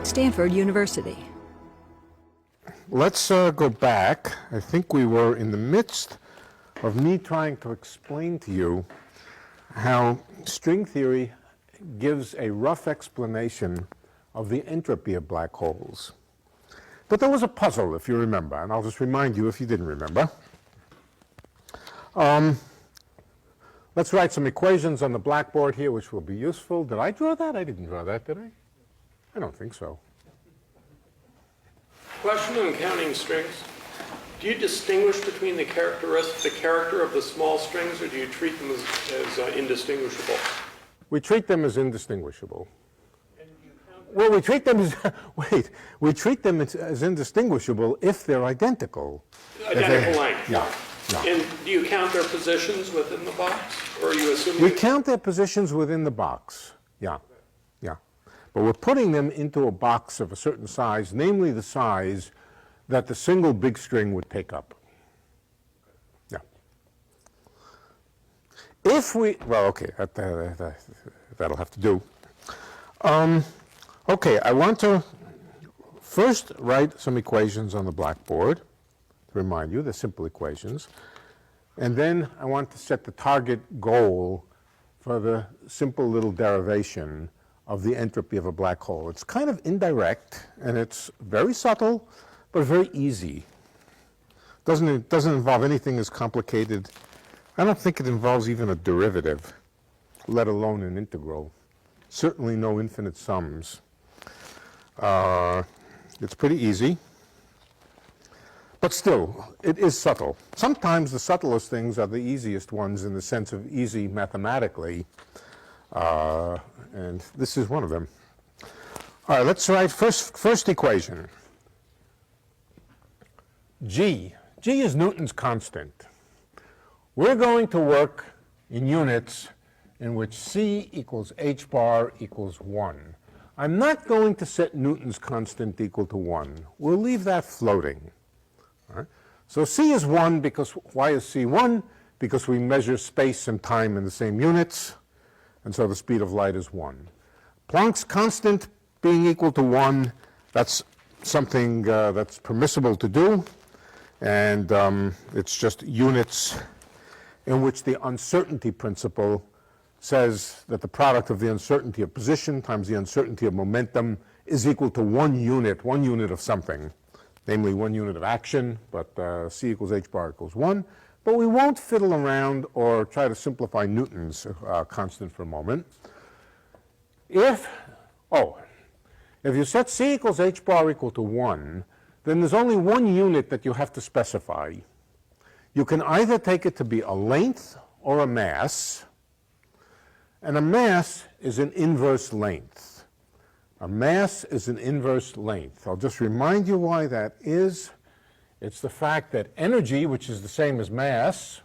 Stanford University. Let's go back. I think we were in the midst of me trying to explain to you how string theory gives a rough explanation of the entropy of black holes. But there was a puzzle, if you remember, and I'll just remind you if you didn't remember. Let's write some equations on the blackboard here, which will be useful. Did I draw that? I didn't draw that, did I? I don't think so. Question on counting strings. Do you distinguish between the character of the small strings, or do you treat them as indistinguishable? We treat them as indistinguishable. Well, we treat them as, we treat them as indistinguishable if they're identical. Identical length. Yeah. And do you count their positions within the box, or are you assuming? We count their positions within the box, yeah. But we're putting them into a box of a certain size, namely the size that the single big string would take up. Yeah. If we, well, okay, that'll have to do. Okay, I want to first write some equations on the blackboard, to remind you, they're simple equations. And then I want to set the target goal for the simple little derivation of the entropy of a black hole. It's kind of indirect, and it's very subtle, but very easy. It doesn't involve anything as complicated. I don't think it involves even a derivative, let alone an integral. Certainly no infinite sums. It's pretty easy. But still, it is subtle. Sometimes the subtlest things are the easiest ones in the sense of easy mathematically. And this is one of them. All right, let's write first equation. G is Newton's constant. We're going to work in units in which C equals h bar equals 1. I'm not going to set Newton's constant equal to 1. We'll leave that floating. All right? So C is 1 because, why is C 1? Because we measure space and time in the same units, and so the speed of light is 1. Planck's constant being equal to 1, that's something that's permissible to do, and it's just units in which the uncertainty principle says that the product of the uncertainty of position times the uncertainty of momentum is equal to 1 unit of something, namely 1 unit of action, but C equals h bar equals 1. But we won't fiddle around or try to simplify Newton's constant for a moment. If you set C equals h bar equal to 1, then there's only 1 unit that you have to specify. You can either take it to be a length or a mass, and a mass is an inverse length. A mass is an inverse length. I'll just remind you why that is. It's the fact that energy, which is the same as mass,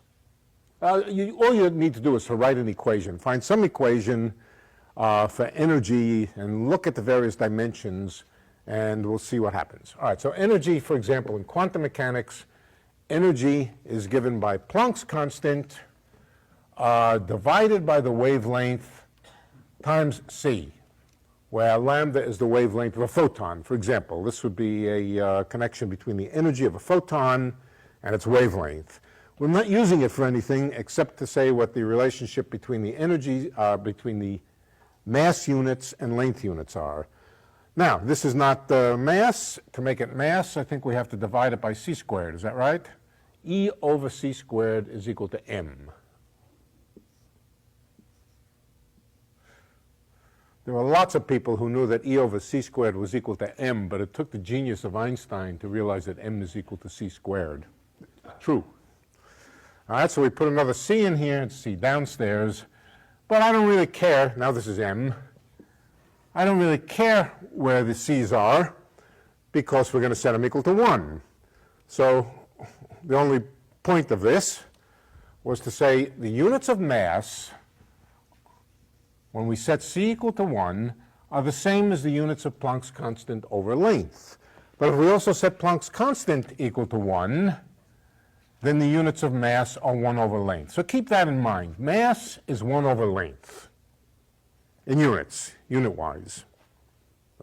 all you need to do is to write an equation. Find some equation for energy and look at the various dimensions, and we'll see what happens. All right, so energy, for example, in quantum mechanics, energy is given by Planck's constant divided by the wavelength times c, where lambda is the wavelength of a photon. For example, this would be a connection between the energy of a photon and its wavelength. We're not using it for anything except to say what the relationship between the energy, between the mass units and length units are. Now, this is not mass. To make it mass, I think we have to divide it by c squared. Is that right? E over c squared is equal to m. There were lots of people who knew that E over c squared was equal to m, but it took the genius of Einstein to realize that m is equal to c squared. True. All right, so we put another c in here and c downstairs, but I don't really care. Now this is m. I don't really care where the c's are because we're going to set them equal to 1. So the only point of this was to say the units of mass, when we set c equal to 1, are the same as the units of Planck's constant over length. But if we also set Planck's constant equal to 1, then the units of mass are 1 over length. So keep that in mind. Mass is 1 over length in units, unit-wise.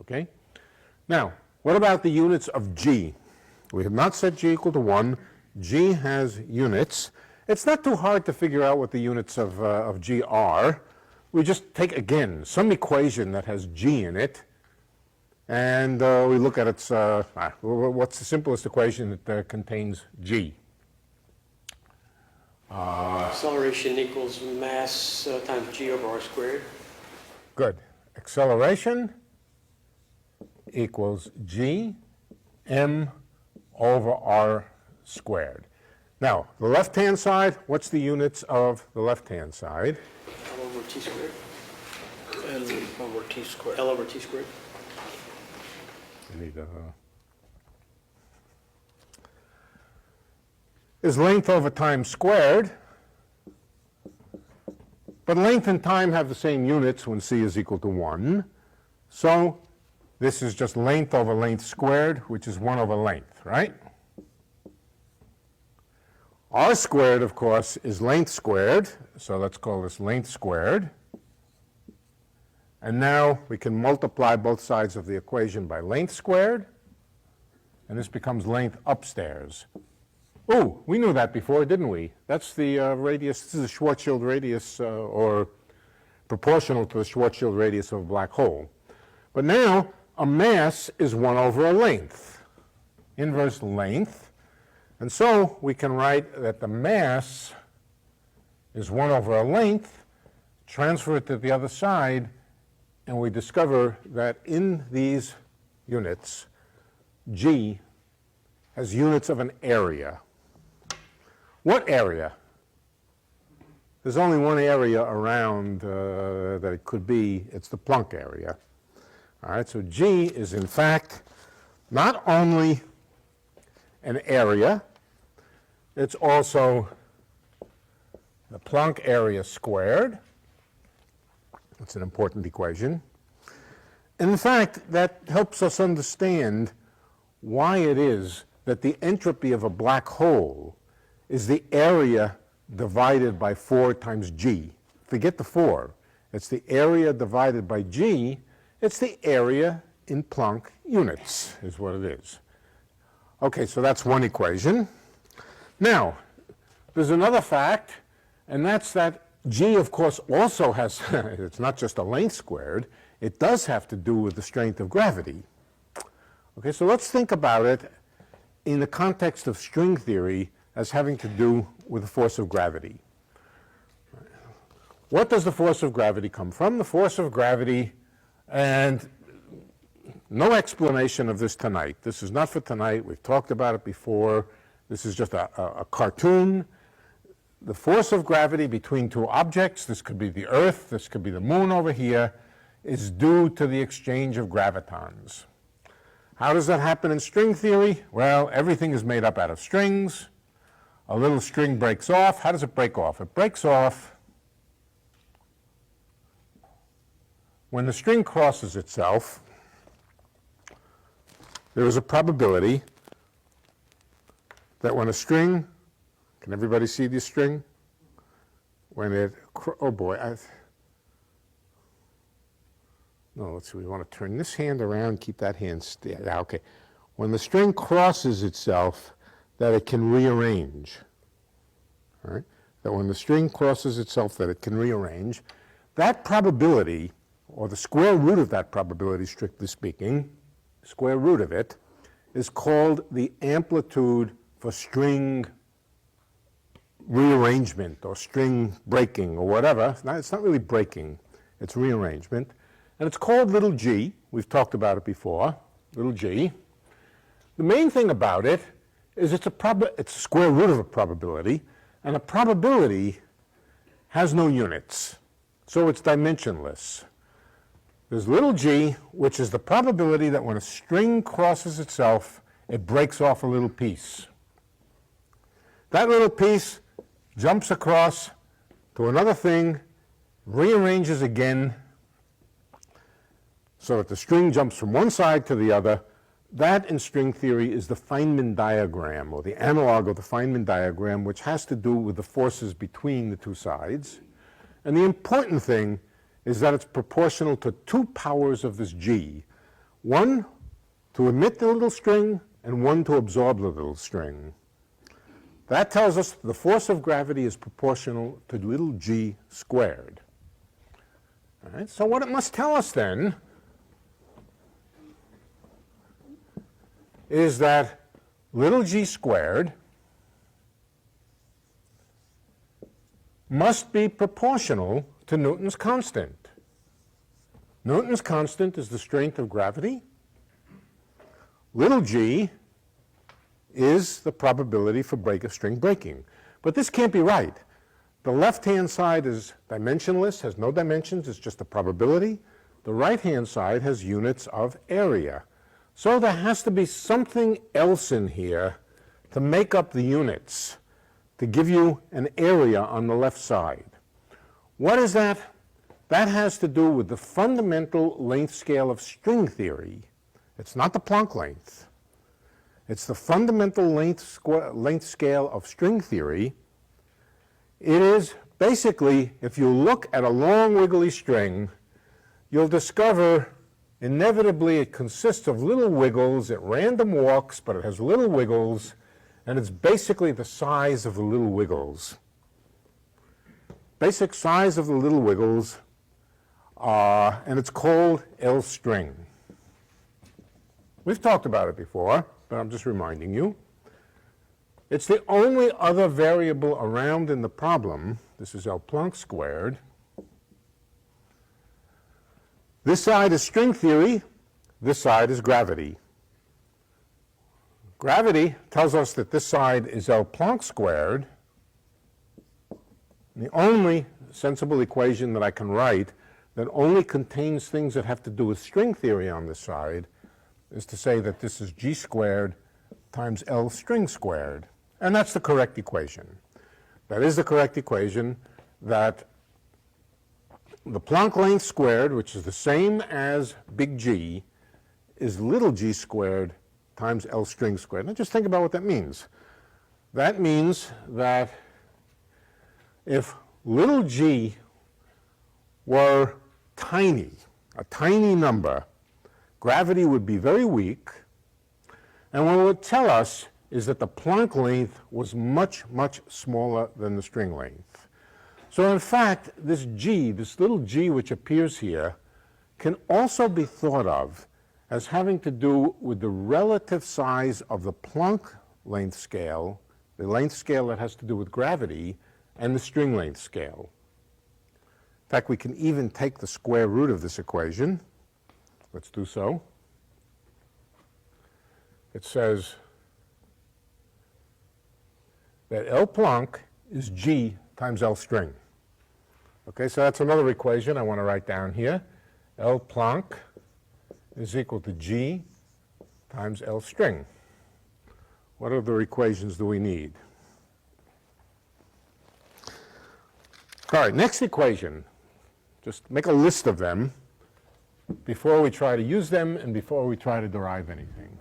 Okay? Now, what about the units of G? We have not set G equal to 1. G has units. It's not too hard to figure out what the units of G are. We just take, again, some equation that has G in it, and we look at its, what's the simplest equation that contains G? Acceleration equals mass times g over r squared. Good. Acceleration equals G m over r squared. Now, the left-hand side, what's the units of the left-hand side? L over t squared. L over t squared. L over t squared. I need is length over time squared, but length and time have the same units when c is equal to 1. So this is just length over length squared, which is 1 over length, right? R squared, of course, is length squared, so let's call this length squared. And now we can multiply both sides of the equation by length squared, and this becomes length upstairs. Oh, we knew that before, didn't we? That's the radius, this is the Schwarzschild radius, or proportional to the Schwarzschild radius of a black hole. But now, a mass is 1 over a length, inverse length. And so we can write that the mass is 1 over a length, transfer it to the other side, and we discover that in these units, G has units of an area. What area? There's only one area around that it could be. It's the Planck area. All right, so G is in fact not only an area, it's also the Planck area squared. It's an important equation. And in fact, that helps us understand why it is that the entropy of a black hole is the area divided by 4 times G. Forget the 4. It's the area divided by G. It's the area in Planck units is what it is. Okay, so that's one equation. Now, there's another fact, and that's that G, of course, also has, it's not just a length squared, it does have to do with the strength of gravity. Okay, so let's think about it in the context of string theory as having to do with the force of gravity. What does the force of gravity come from? The force of gravity, and no explanation of this tonight. This is not for tonight. We've talked about it before. This is just a cartoon. The force of gravity between two objects, this could be the Earth, this could be the moon over here, is due to the exchange of gravitons. How does that happen in string theory? Well, everything is made up out of strings. A little string breaks off. How does it break off? It breaks off when the string crosses itself. There is a probability that when a string, can everybody see this string? When it, oh boy, no, let's see, we want to turn this hand around, keep that hand still. Okay. When the string crosses itself, that it can rearrange. All right? That when the string crosses itself, that it can rearrange. That probability, or the square root of that probability, strictly speaking, square root of it, is called the amplitude for string rearrangement or string breaking or whatever. It's not really breaking, it's rearrangement. And it's called little g. We've talked about it before, little g. The main thing about it is it's a square root of a probability, and a probability has no units, so it's dimensionless. There's little g, which is the probability that when a string crosses itself, it breaks off a little piece. That little piece jumps across to another thing, rearranges again, so that the string jumps from one side to the other. That, in string theory, is the Feynman diagram, or the analog of the Feynman diagram, which has to do with the forces between the two sides. And the important thing is that it's proportional to 2 powers of this g. One to emit the little string and 1 to absorb the little string. That tells us the force of gravity is proportional to little g squared. All right, so what it must tell us then is that little g squared must be proportional to Newton's constant. Newton's constant is the strength of gravity. Little g is the probability for string breaking. But this can't be right. The left-hand side is dimensionless, has no dimensions, it's just a probability. The right-hand side has units of area. So there has to be something else in here to make up the units, to give you an area on the left side. What is that? That has to do with the fundamental length scale of string theory. It's not the Planck length. It's the fundamental length scale of string theory. It is basically, if you look at a long wiggly string, you'll discover inevitably it consists of little wiggles at random walks, but it has little wiggles, and it's basically the size of the little wiggles. Basic size of the little wiggles, and it's called L string. We've talked about it before, but I'm just reminding you. It's the only other variable around in the problem. This is L Planck squared. This side is string theory. This side is gravity. Gravity tells us that this side is L Planck squared. The only sensible equation that I can write that only contains things that have to do with string theory on this side is to say that this is g squared times L string squared. And that's the correct equation. That is the correct equation, that the Planck length squared, which is the same as big G, is little g squared times L string squared. Now just think about what that means. That means that if little g were tiny, a tiny number, gravity would be very weak, and what it would tell us is that the Planck length was much, much smaller than the string length. So in fact, this g, this little g which appears here, can also be thought of as having to do with the relative size of the Planck length scale, the length scale that has to do with gravity, and the string length scale. In fact, we can even take the square root of this equation. Let's do so. It says that L Planck is g times L string. Okay, so that's another equation I want to write down here. L Planck is equal to g times L string. What other equations do we need? All right, next equation. Just make a list of them before we try to use them and before we try to derive anything.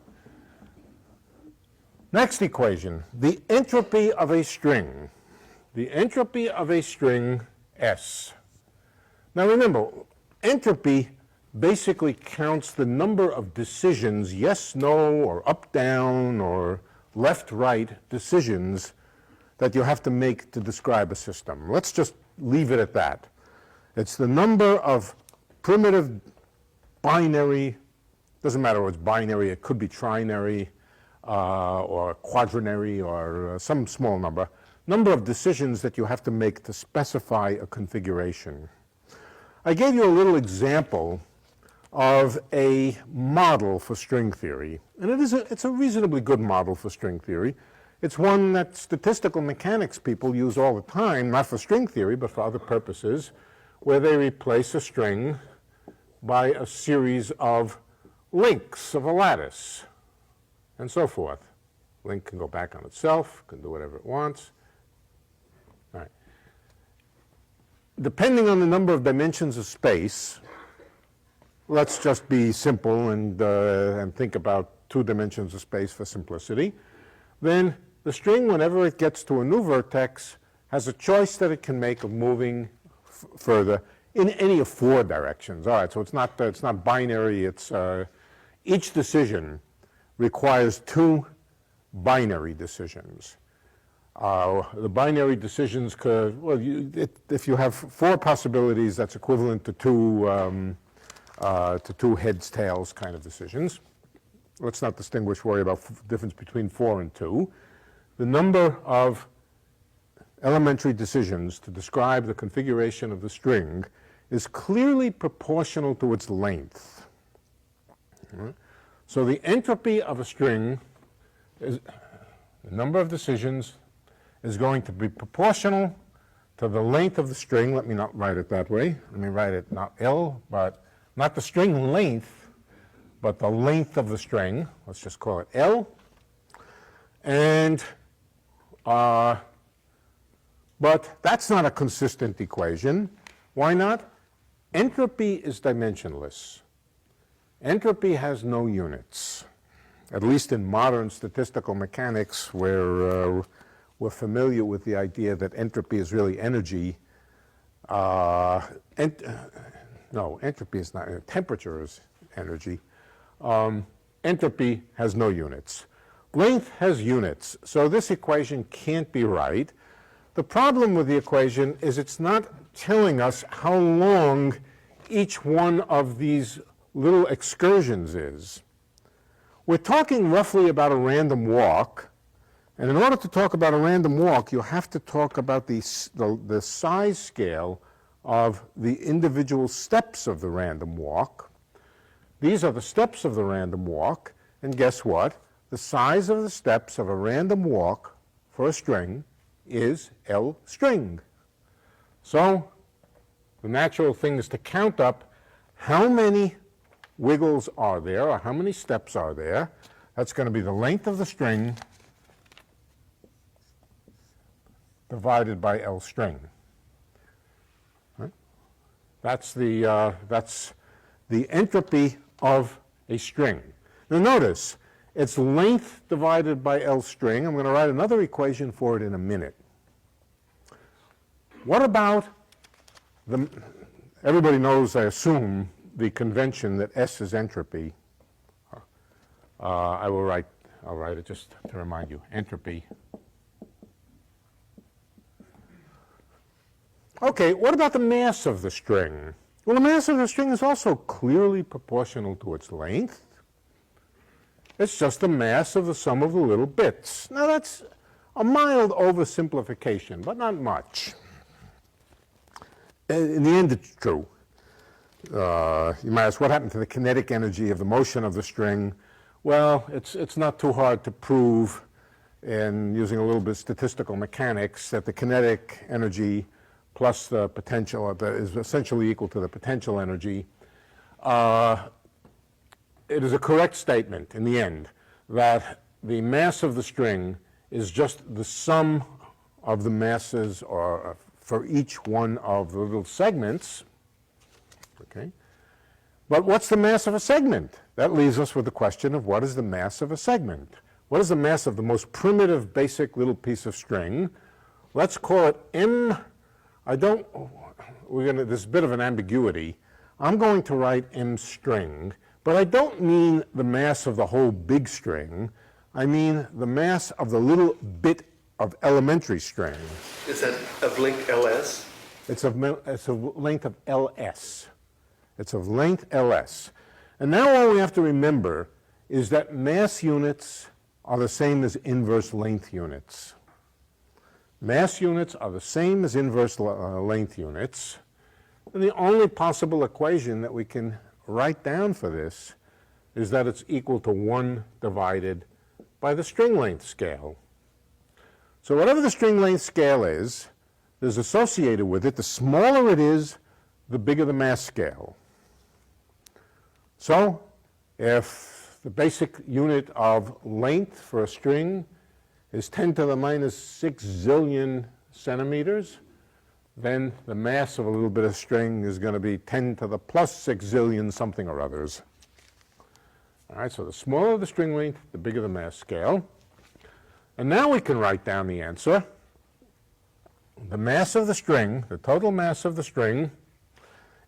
Next equation, the entropy of a string. The entropy of a string S. Now remember, entropy basically counts the number of decisions, yes, no, or up, down, or left, right decisions that you have to make to describe a system. Let's just leave it at that. It's the number of primitive binary, doesn't matter what's binary, it could be trinary, or quadrinary, or some small number of decisions that you have to make to specify a configuration. I gave you a little example of a model for string theory, and it's a reasonably good model for string theory. It's one that statistical mechanics people use all the time, not for string theory, but for other purposes, where they replace a string by a series of links of a lattice, and so forth. Link can go back on itself, can do whatever it wants. All right. Depending on the number of dimensions of space, let's just be simple and think about 2 dimensions of space for simplicity. Then the string, whenever it gets to a new vertex, has a choice that it can make of moving further in any of 4 directions. All right, so it's not binary. It's each decision requires two binary decisions. The binary decisions could, well, if you have four possibilities, that's equivalent to two heads, tails kind of decisions. Let's not worry about the difference between 4 and 2. The number of elementary decisions to describe the configuration of the string is clearly proportional to its length. So the entropy of a string, the number of decisions, is going to be proportional to the length of the string. Let me not write it that way. Let me write it not L, but not the string length, but the length of the string. Let's just call it L. And, but that's not a consistent equation. Why not? Entropy is dimensionless. Entropy has no units. At least in modern statistical mechanics, where we're familiar with the idea that entropy is really energy. No, entropy is not, temperature is energy. Entropy has no units. Length has units, so this equation can't be right. The problem with the equation is it's not telling us how long each one of these little excursions is. We're talking roughly about a random walk, and in order to talk about a random walk, you have to talk about the size scale of the individual steps of the random walk. These are the steps of the random walk, and guess what? The size of the steps of a random walk for a string is L string. So the natural thing is to count up how many wiggles are there, or how many steps are there. That's going to be the length of the string divided by L string. Right? That's the entropy of a string. Now notice, it's length divided by L string. I'm going to write another equation for it in a minute. What about everybody knows, I assume, the convention that S is entropy. I'll write it just to remind you, entropy. Okay, what about the mass of the string? Well, the mass of the string is also clearly proportional to its length. It's just the mass of the sum of the little bits. Now that's a mild oversimplification, but not much. In the end, it's true. You might ask, what happened to the kinetic energy of the motion of the string? Well, it's not too hard to prove, in using a little bit of statistical mechanics, that the kinetic energy plus the potential is essentially equal to the potential energy. It is a correct statement in the end that the mass of the string is just the sum of the masses or for each one of the little segments. Okay. But what's the mass of a segment? That leaves us with the question of what is the mass of a segment? What is the mass of the most primitive, basic little piece of string? Let's call it M. There's a bit of an ambiguity. I'm going to write M string, but I don't mean the mass of the whole big string. I mean the mass of the little bit of elementary string. Is that of length LS? It's of length of LS. It's of length LS. And now all we have to remember is that mass units are the same as inverse length units. Mass units are the same as inverse length units. And the only possible equation that we can write down for this is that it's equal to 1 divided by the string length scale. So whatever the string length scale is associated with it, the smaller it is, the bigger the mass scale. So if the basic unit of length for a string is 10 to the minus 6 zillion centimeters, then the mass of a little bit of string is going to be 10 to the plus 6 zillion something or others. All right, so the smaller the string length, the bigger the mass scale. And now we can write down the answer. The mass of the string, the total mass of the string,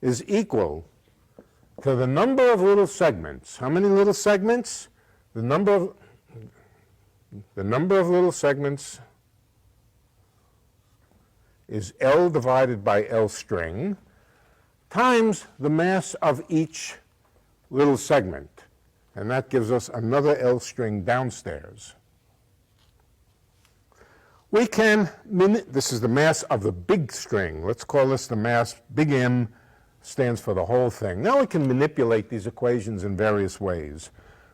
is equal to the number of little segments. How many little segments? the number of little segments is L divided by L string times the mass of each little segment. And that gives us another L string downstairs. We can, this is the mass of the big string. Let's call this the mass, big M stands for the whole thing. Now we can manipulate these equations in various ways.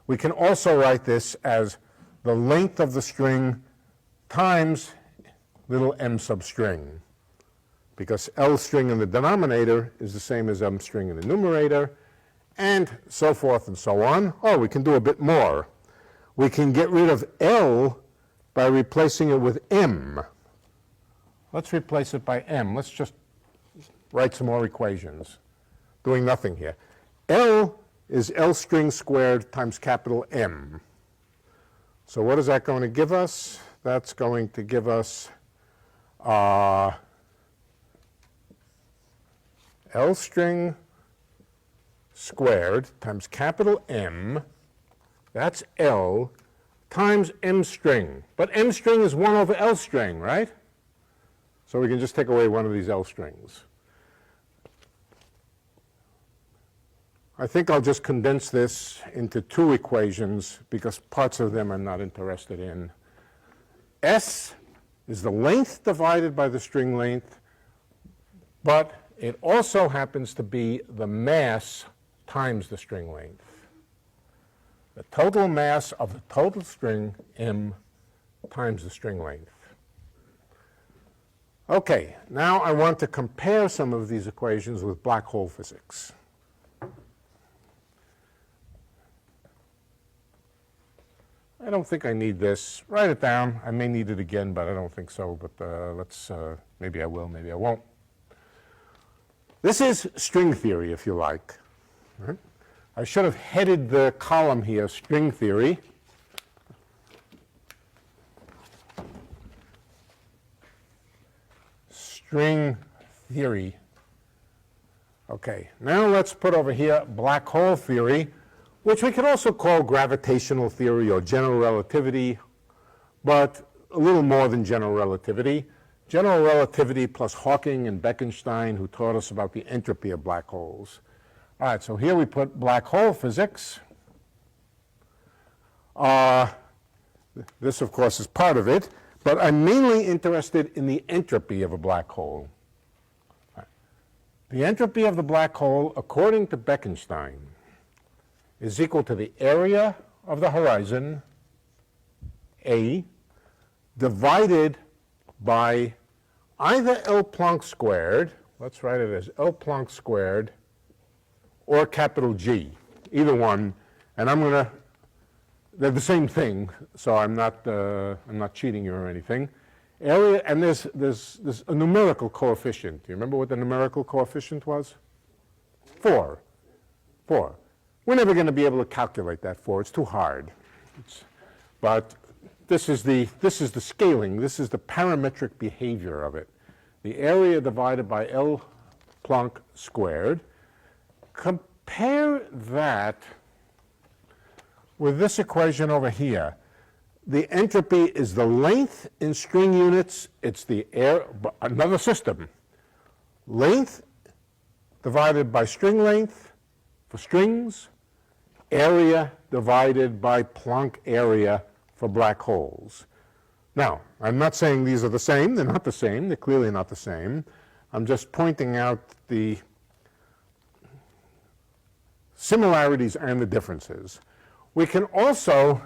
We can also write this as the length of the string times little m substring, because L string in the denominator is the same as m string in the numerator, and so forth and so on. Oh, we can do a bit more. We can get rid of L by replacing it with m. Let's replace it by m. Let's just write some more equations, doing nothing here. L is L string squared times capital M. So what is that going to give us? That's going to give us L string squared times capital M, that's L, times M string. But M string is 1 over L string, right? So we can just take away one of these L strings. I think I'll just condense this into two equations because parts of them I'm not interested in. S is the length divided by the string length, but it also happens to be the mass times the string length. The total mass of the total string, M, times the string length. Okay, now I want to compare some of these equations with black hole physics. I don't think I need this. Write it down. I may need it again, but I don't think so. But maybe I will, maybe I won't. This is string theory, if you like. Right? I should have headed the column here, string theory. String theory. Okay, now let's put over here black hole theory, which we could also call gravitational theory or general relativity, but a little more than general relativity. General relativity plus Hawking and Bekenstein, who taught us about the entropy of black holes. All right, so here we put black hole physics. This, of course, is part of it, but I'm mainly interested in the entropy of a black hole. The entropy of the black hole, according to Bekenstein, is equal to the area of the horizon, A, divided by either L Planck squared, let's write it as L Planck squared, or capital G, either one, and they're the same thing, so I'm not cheating you or anything. Area, and there's a numerical coefficient. Do you remember what the numerical coefficient was? 4. We're never going to be able to calculate that 4. It's too hard. But this is the scaling. This is the parametric behavior of it. The area divided by L Planck squared. Compare that with this equation over here. The entropy is the length in string units. It's the another system. Length divided by string length for strings. Area divided by Planck area for black holes. Now, I'm not saying these are the same. They're not the same. They're clearly not the same. I'm just pointing out the similarities and the differences. We can also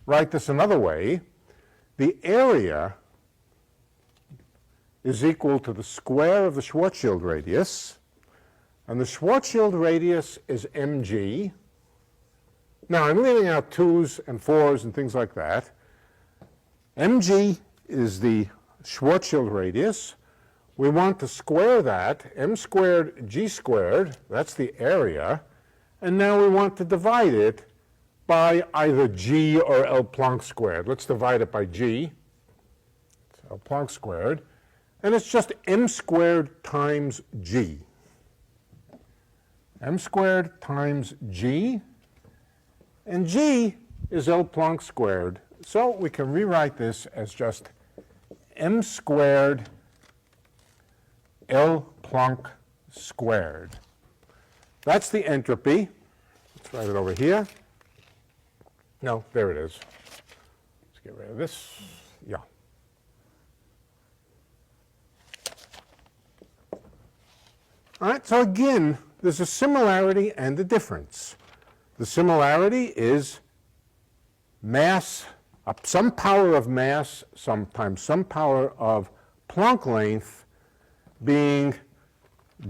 write this another way. The area is equal to the square of the Schwarzschild radius, and the Schwarzschild radius is mg. Now, I'm leaving out 2s and 4s and things like that. mg is the Schwarzschild radius. We want to square that, m squared g squared, that's the area, and now we want to divide it by either g or L Planck squared. Let's divide it by g, it's L Planck squared, and it's just m squared times g. m squared times g, And G is L Planck squared. So we can rewrite this as just m squared L Planck squared. That's the entropy. Let's write it over here. No, there it is. Let's get rid of this. Yeah. All right, so again, there's a similarity and a difference. The similarity is mass, some power of mass, sometimes some power of Planck length being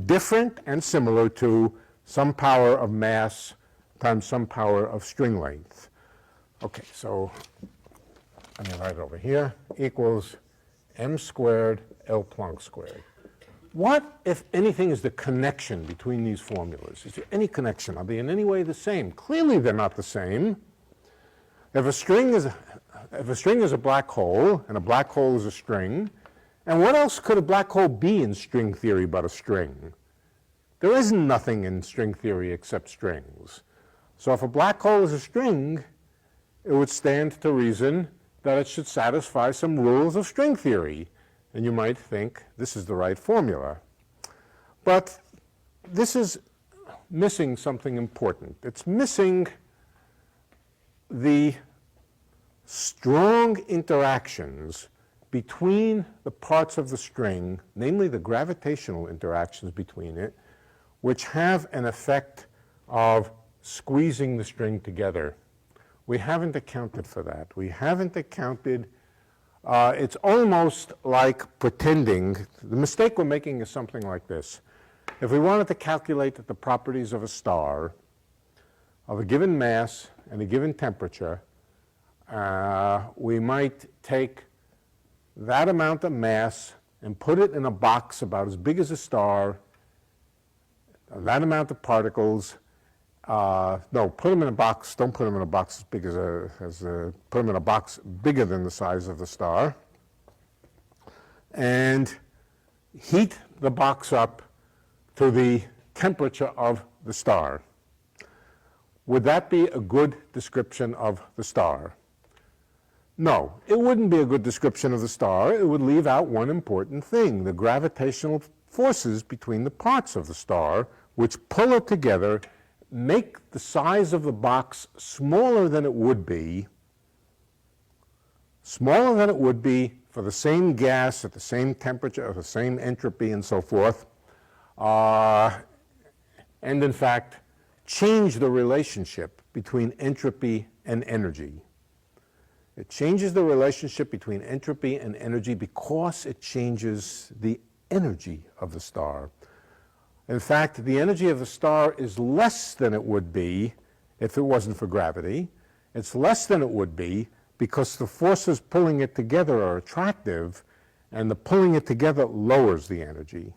different and similar to some power of mass times some power of string length. Okay, so I'm going to write it over here, equals m squared L Planck squared. What, if anything, is the connection between these formulas? Is there any connection? Are they in any way the same? Clearly they're not the same. If a string is a black hole, and a black hole is a string, and what else could a black hole be in string theory but a string? There isn't nothing in string theory except strings. So if a black hole is a string, it would stand to reason that it should satisfy some rules of string theory. And you might think this is the right formula. But this is missing something important. It's missing the strong interactions between the parts of the string, namely the gravitational interactions between it, which have an effect of squeezing the string together. We haven't accounted for that. We haven't accounted. It's almost like pretending. The mistake we're making is something like this. If we wanted to calculate the properties of a star of a given mass and a given temperature, we might take that amount of mass and put it in a box about as big as a star, that amount of particles. No, put them in a box. Don't put them in a box as big put them in a box bigger than the size of the star, and heat the box up to the temperature of the star. Would that be a good description of the star? No, it wouldn't be a good description of the star. It would leave out one important thing, the gravitational forces between the parts of the star, which pull it together, make the size of the box smaller than it would be for the same gas at the same temperature, or the same entropy, and so forth, and in fact, change the relationship between entropy and energy. It changes the relationship between entropy and energy because it changes the energy of the star. In fact, the energy of the star is less than it would be if it wasn't for gravity. It's less than it would be because the forces pulling it together are attractive, and the pulling it together lowers the energy.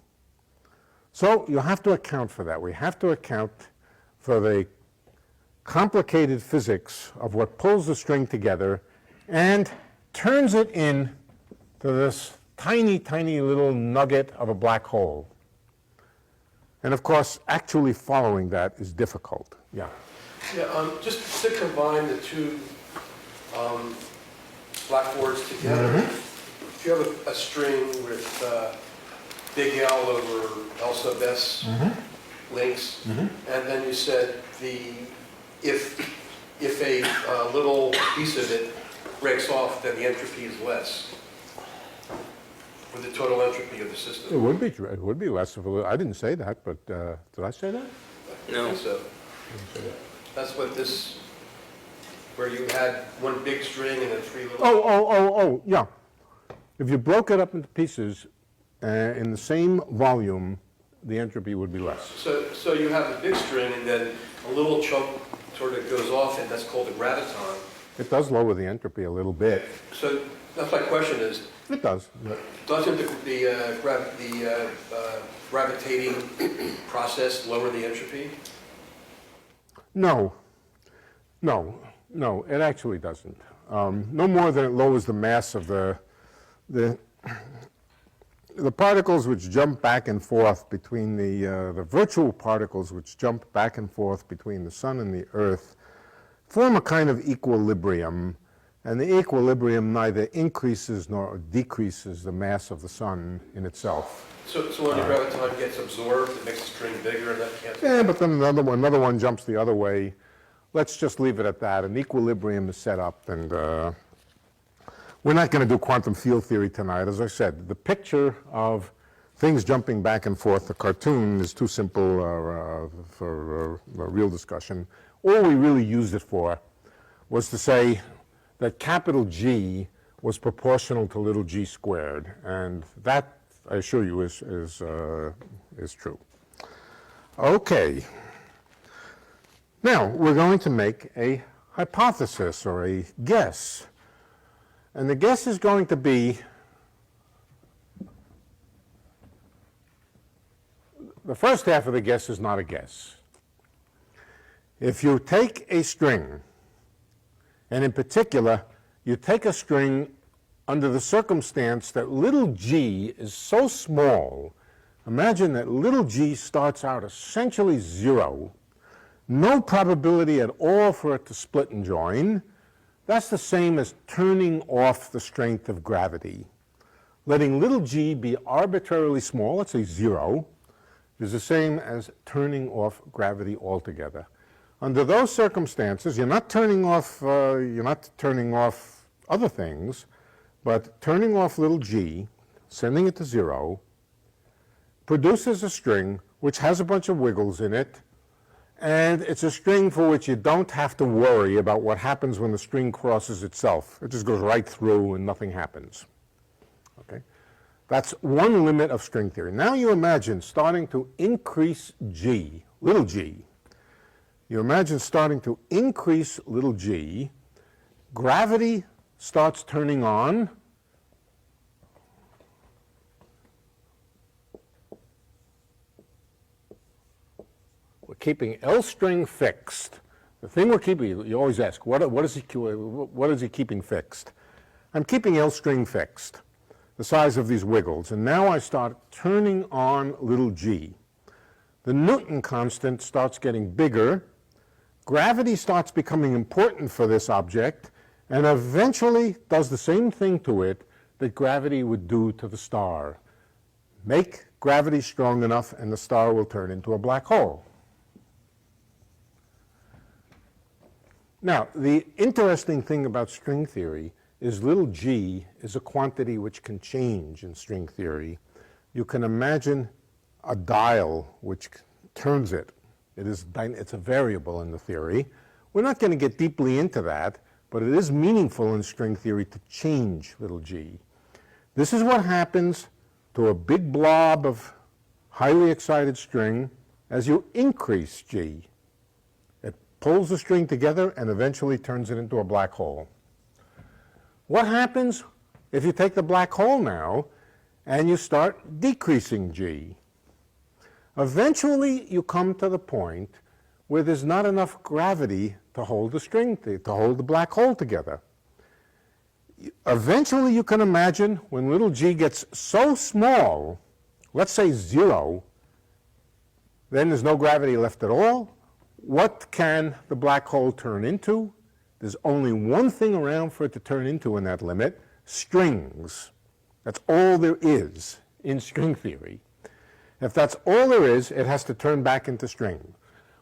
So you have to account for that. We have to account for the complicated physics of what pulls the string together and turns it into this tiny, tiny little nugget of a black hole. And of course, actually following that is difficult. Yeah. Yeah, just to combine the two blackboards together, if you have a string with big L over L sub S links, and then you said if a little piece of it breaks off, then the entropy is less, for the total entropy of the system. It would be less of a little. I didn't say that, but did I say that? No. So that's what this, where you had one big string and then three little. Yeah. If you broke it up into pieces in the same volume, the entropy would be less. So you have a big string and then a little chunk sort of goes off, and that's called a graviton. It does lower the entropy a little bit. So that's my question is, It does. doesn't the gravitating process lower the entropy? No, it actually doesn't. No more than it lowers the mass of the particles which jump back and forth between the virtual particles which jump back and forth between the sun and the earth form a kind of equilibrium, and the equilibrium neither increases nor decreases the mass of the sun in itself. So when the graviton gets absorbed, it makes the string bigger and that can't. Yeah, but then another one jumps the other way. Let's just leave it at that. An equilibrium is set up, and we're not going to do quantum field theory tonight. As I said, the picture of things jumping back and forth, the cartoon, is too simple for a real discussion. All we really used it for was to say that capital G was proportional to little g squared, and that, I assure you, is true. Okay. Now, we're going to make a hypothesis or a guess. And the guess is going to be the first half of the guess is not a guess. If you take a string, and in particular, you take a string under the circumstance that little g is so small, imagine that little g starts out essentially 0, no probability at all for it to split and join. That's the same as turning off the strength of gravity. Letting little g be arbitrarily small, let's say 0, is the same as turning off gravity altogether. Under those circumstances, you're not turning off other things, but turning off little g, sending it to 0, produces a string which has a bunch of wiggles in it, and it's a string for which you don't have to worry about what happens when the string crosses itself. It just goes right through and nothing happens. Okay? That's one limit of string theory. Now you imagine starting to increase g, little g. You imagine starting to increase little g, gravity starts turning on, we're keeping L string fixed. The thing we're keeping, you always ask, what is he keeping fixed? I'm keeping L string fixed, the size of these wiggles, and now I start turning on little g. The Newton constant starts getting bigger, gravity starts becoming important for this object, and eventually does the same thing to it that gravity would do to the star. Make gravity strong enough and the star will turn into a black hole. Now, the interesting thing about string theory is little g is a quantity which can change in string theory. You can imagine a dial which turns it. It's a variable in the theory. We're not going to get deeply into that, but it is meaningful in string theory to change little g. This is what happens to a big blob of highly excited string as you increase g. It pulls the string together and eventually turns it into a black hole. What happens if you take the black hole now and you start decreasing g? Eventually, you come to the point where there's not enough gravity to hold the string, to hold the black hole together. Eventually, you can imagine when little g gets so small, let's say 0, then there's no gravity left at all. What can the black hole turn into? There's only one thing around for it to turn into in that limit: strings. That's all there is in string theory. If that's all there is, it has to turn back into string.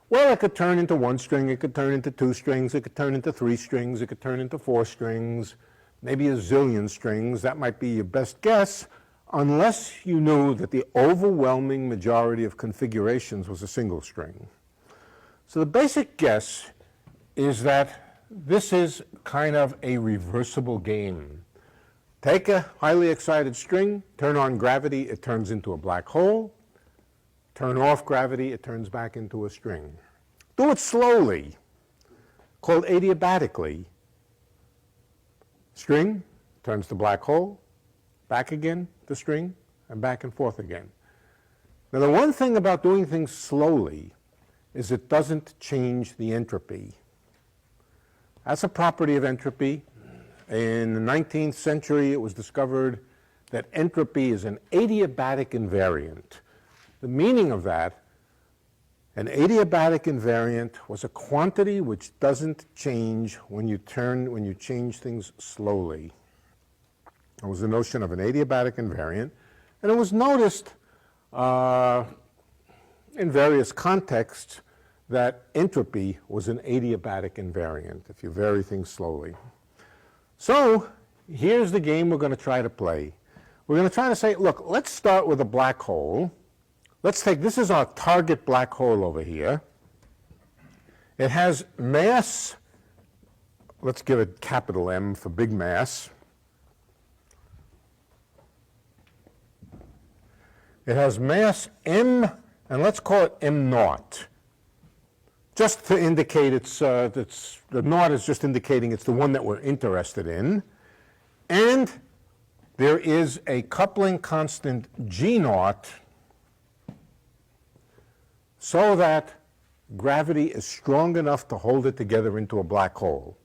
Well, it could turn into 1 string, it could turn into 2 strings, it could turn into 3 strings, it could turn into 4 strings, maybe a zillion strings. That might be your best guess, unless you knew that the overwhelming majority of configurations was a single string. So the basic guess is that this is kind of a reversible game. Take a highly excited string, turn on gravity, it turns into a black hole. Turn off gravity, it turns back into a string. Do it slowly, called adiabatically. String turns to black hole, back again to string, and back and forth again. Now, the one thing about doing things slowly is it doesn't change the entropy. That's a property of entropy. In the 19th century, it was discovered that entropy is an adiabatic invariant. The meaning of that An adiabatic invariant was a quantity which doesn't change when you change things slowly. It was the notion of an adiabatic invariant, and it was noticed in various contexts that entropy was an adiabatic invariant if you vary things slowly. So here's the game we're going to try to play. We're going to try to say, look, let's start with a black hole. Let's take, this is our target black hole over here. It has mass, let's give it capital M for big mass. It has mass m, and let's call it m naught. Just to indicate the naught is just indicating it's the one that we're interested in. And there is a coupling constant g naught so that gravity is strong enough to hold it together into a black hole.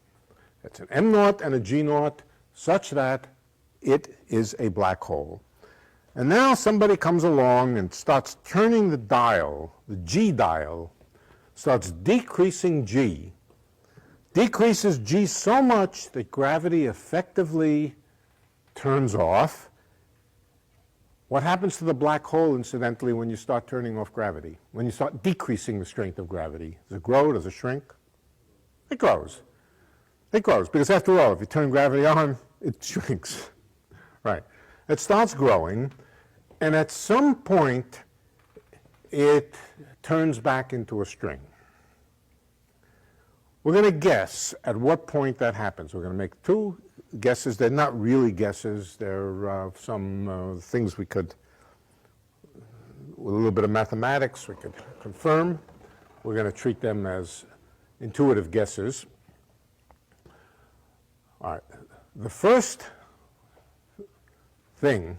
It's an m naught and a g naught such that it is a black hole. And now somebody comes along and starts turning the dial, the g dial, starts decreasing g, decreases g so much that gravity effectively turns off. What happens to the black hole, incidentally, when you start turning off gravity? When you start decreasing the strength of gravity? Does it grow? Does it shrink? It grows. It grows, because after all, if you turn gravity on, it shrinks. Right. It starts growing, and at some point, it turns back into a string. We're going to guess at what point that happens. We're going to make two guesses. They're not really guesses. They're some things we could, with a little bit of mathematics, we could confirm. We're going to treat them as intuitive guesses. All right. The first thing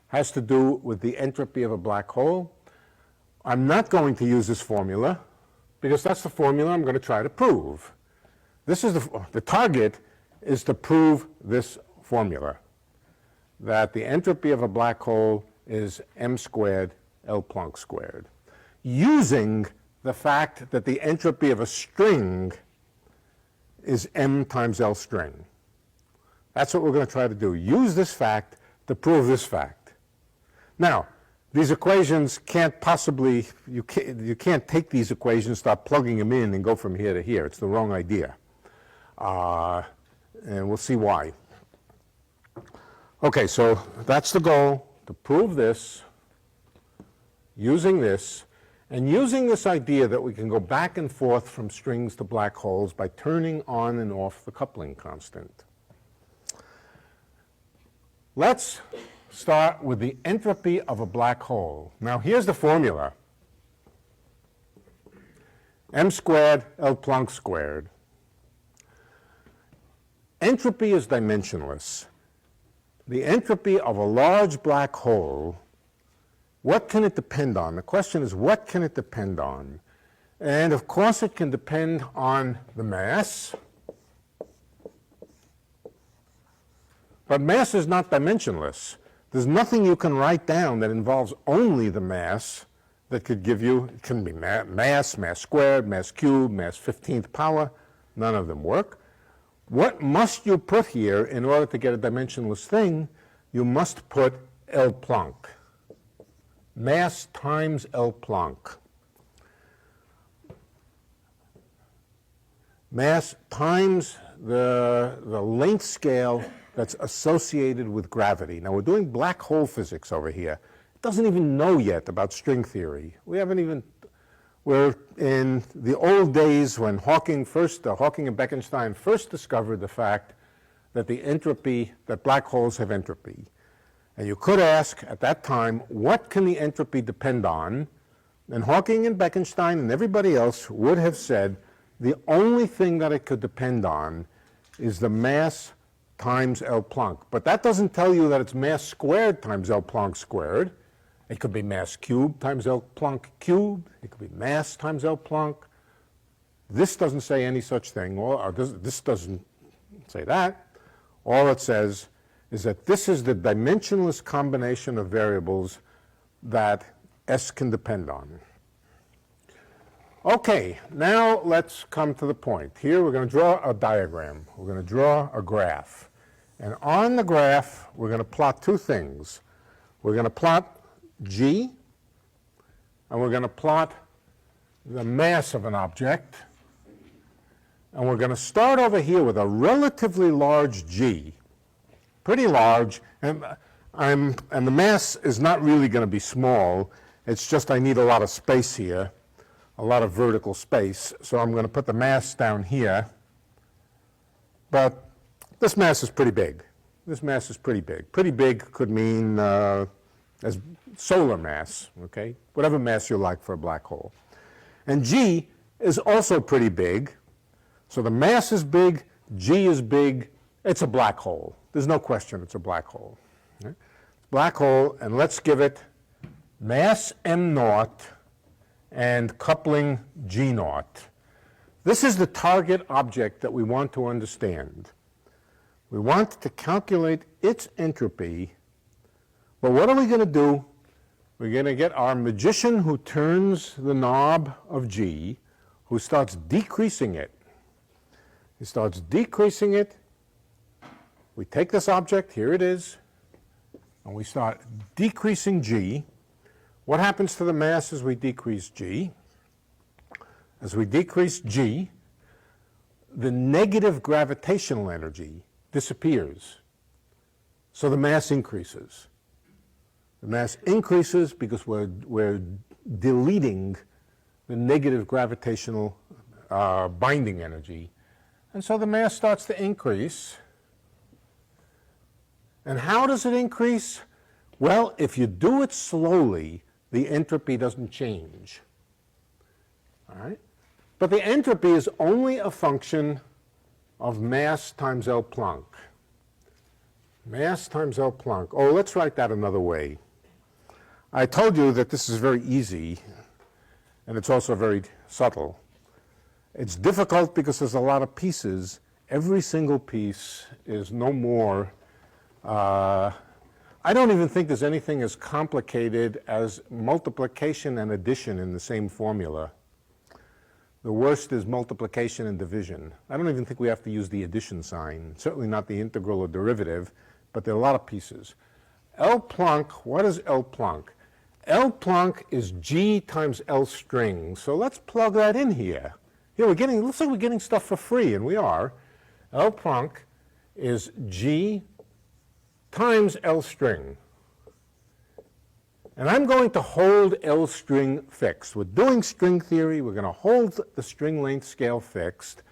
has to do with the entropy of a black hole. I'm not going to use this formula, because that's the formula I'm going to try to prove. This is the target is to prove this formula, that the entropy of a black hole is m squared L Planck squared, using the fact that the entropy of a string is m times L string. That's what we're going to try to do. Use this fact to prove this fact. Now, these equations can't possibly, you can't take these equations, start plugging them in, and go from here to here. It's the wrong idea. And we'll see why. Okay, so that's the goal, to prove this, using this, and using this idea that we can go back and forth from strings to black holes by turning on and off the coupling constant. Let's start with the entropy of a black hole. Now, here's the formula. M squared L Planck squared. Entropy is dimensionless. The entropy of a large black hole, what can it depend on? The question is, what can it depend on? And of course, it can depend on the mass. But mass is not dimensionless. There's nothing you can write down that involves only the mass that could give you, it can be mass, mass squared, mass cubed, mass 15th power. None of them work. What must you put here in order to get a dimensionless thing? You must put L Planck. Mass times L Planck. Mass times the length scale that's associated with gravity. Now, we're doing black hole physics over here. It doesn't even know yet about string theory. We're in the old days when Hawking and Bekenstein first discovered the fact that that black holes have entropy. And you could ask at that time, what can the entropy depend on? And Hawking and Bekenstein and everybody else would have said the only thing that it could depend on is the mass times L Planck. But that doesn't tell you that it's mass squared times L Planck squared. It could be mass cubed times L Planck cubed. It could be mass times L Planck. This doesn't say any such thing. This doesn't say that. All it says is that this is the dimensionless combination of variables that S can depend on. Okay, now let's come to the point. Here we're going to draw a diagram. We're going to draw a graph. And on the graph, we're going to plot two things. We're going to plot G, and we're going to plot the mass of an object. And we're going to start over here with a relatively large G, pretty large, and the mass is not really going to be small. It's just I need a lot of space here, a lot of vertical space. So I'm going to put the mass down here. But this mass is pretty big. This mass is pretty big. Pretty big could mean as solar mass, okay? Whatever mass you like for a black hole. And G is also pretty big. So the mass is big, G is big, it's a black hole. There's no question it's a black hole. Okay? Black hole, and let's give it mass m naught and coupling g naught. This is the target object that we want to understand. We want to calculate its entropy, but what are we going to do? We're going to get our magician who turns the knob of G, who starts decreasing it. He starts decreasing it. We take this object, here it is, and we start decreasing G. What happens to the mass as we decrease G? As we decrease G, the negative gravitational energy disappears. So the mass increases. The mass increases because we're deleting the negative gravitational binding energy. And so the mass starts to increase. And how does it increase? Well, if you do it slowly, the entropy doesn't change. All right? But the entropy is only a function of mass times L Planck. Mass times L Planck. Oh, let's write that another way. I told you that this is very easy, and it's also very subtle. It's difficult because there's a lot of pieces. Every single piece is no more. I don't even think there's anything as complicated as multiplication and addition in the same formula. The worst is multiplication and division. I don't even think we have to use the addition sign, certainly not the integral or derivative, but there are a lot of pieces. L Planck, what is L Planck? L Planck is G times L string, so let's plug that in here. Here looks like we're getting stuff for free, and we are. L Planck is G times L string. And I'm going to hold L string fixed. We're doing string theory. We're going to hold the string length scale fixed.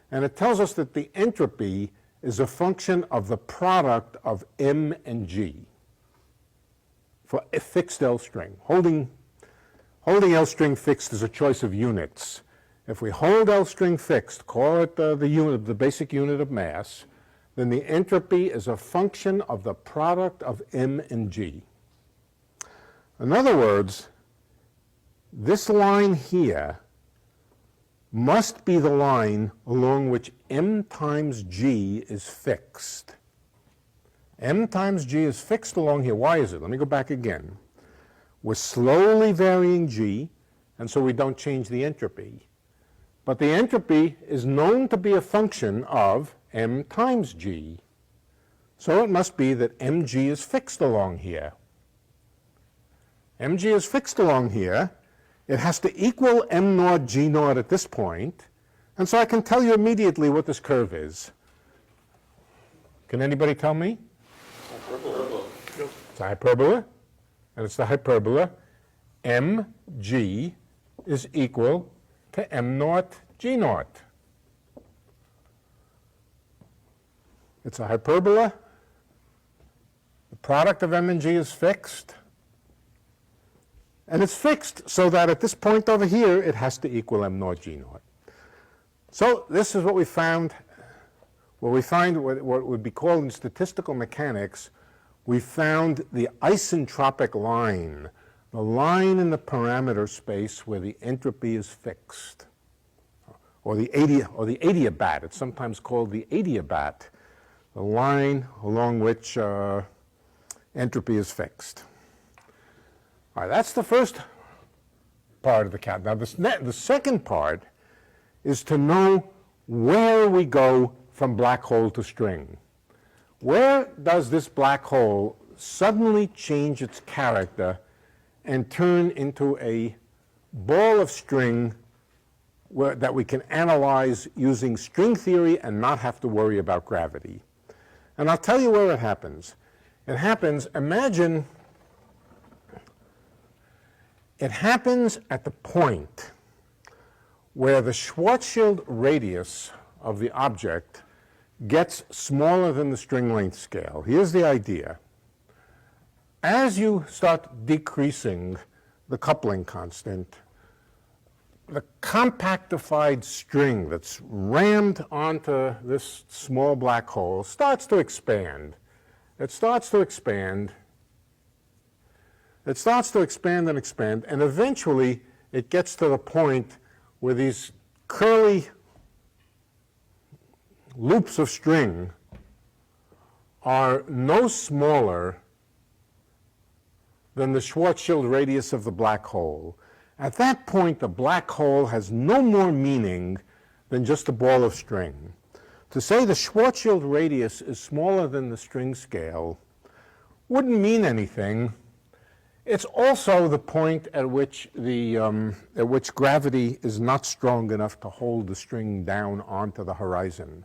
And it tells us that the entropy is a function of the product of M and G for a fixed L string. Holding L string fixed is a choice of units. If we hold L string fixed, call it the basic unit of mass, then the entropy is a function of the product of M and G. In other words, this line here must be the line along which M times G is fixed. M times G is fixed along here. Why is it? Let me go back again. We're slowly varying G, and so we don't change the entropy. But the entropy is known to be a function of M times G. So it must be that Mg is fixed along here. Mg is fixed along here. It has to equal M naught G naught at this point. And so I can tell you immediately what this curve is. Can anybody tell me? Hyperbola. It's a hyperbola. And it's the hyperbola Mg is equal to M naught G naught. It's a hyperbola. The product of M and G is fixed. And it's fixed so that at this point over here, it has to equal M naught G naught. So this is what we found. What we find, what would be called in statistical mechanics, we found the isentropic line, the line in the parameter space where the entropy is fixed, or the adiabat. It's sometimes called the adiabat, the line along which entropy is fixed. All right, that's the first part of the cat. Now, the second part is to know where we go from black hole to string. Where does this black hole suddenly change its character and turn into a ball of string that we can analyze using string theory and not have to worry about gravity? And I'll tell you where it happens. It happens, imagine, it happens at the point where the Schwarzschild radius of the object gets smaller than the string length scale. Here's the idea. As you start decreasing the coupling constant, the compactified string that's rammed onto this small black hole starts to expand. It starts to expand. It starts to expand and expand, and eventually it gets to the point where these curly loops of string are no smaller than the Schwarzschild radius of the black hole. At that point, the black hole has no more meaning than just a ball of string. To say the Schwarzschild radius is smaller than the string scale wouldn't mean anything. It's also the point at which gravity is not strong enough to hold the string down onto the horizon.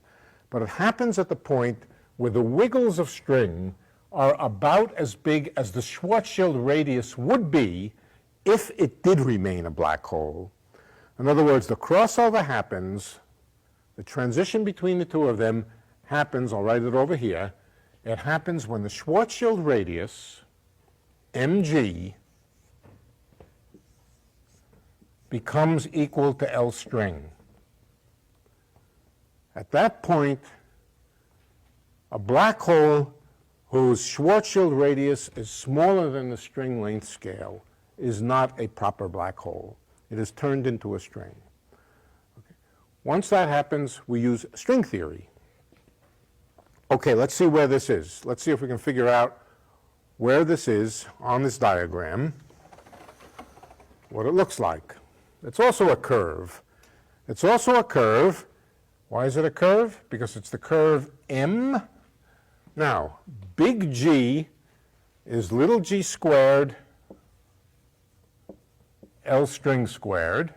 But it happens at the point where the wiggles of string are about as big as the Schwarzschild radius would be if it did remain a black hole. In other words, the crossover happens, the transition between the two of them happens, I'll write it over here, it happens when the Schwarzschild radius, mg, becomes equal to L string. At that point, a black hole whose Schwarzschild radius is smaller than the string length scale is not a proper black hole. It is turned into a string. Okay. Once that happens, we use string theory. Okay, let's see where this is. Let's see if we can figure out where this is on this diagram, what it looks like. It's also a curve. It's also a curve. Why is it a curve? Because it's the curve M. Now, big G is little g squared L string squared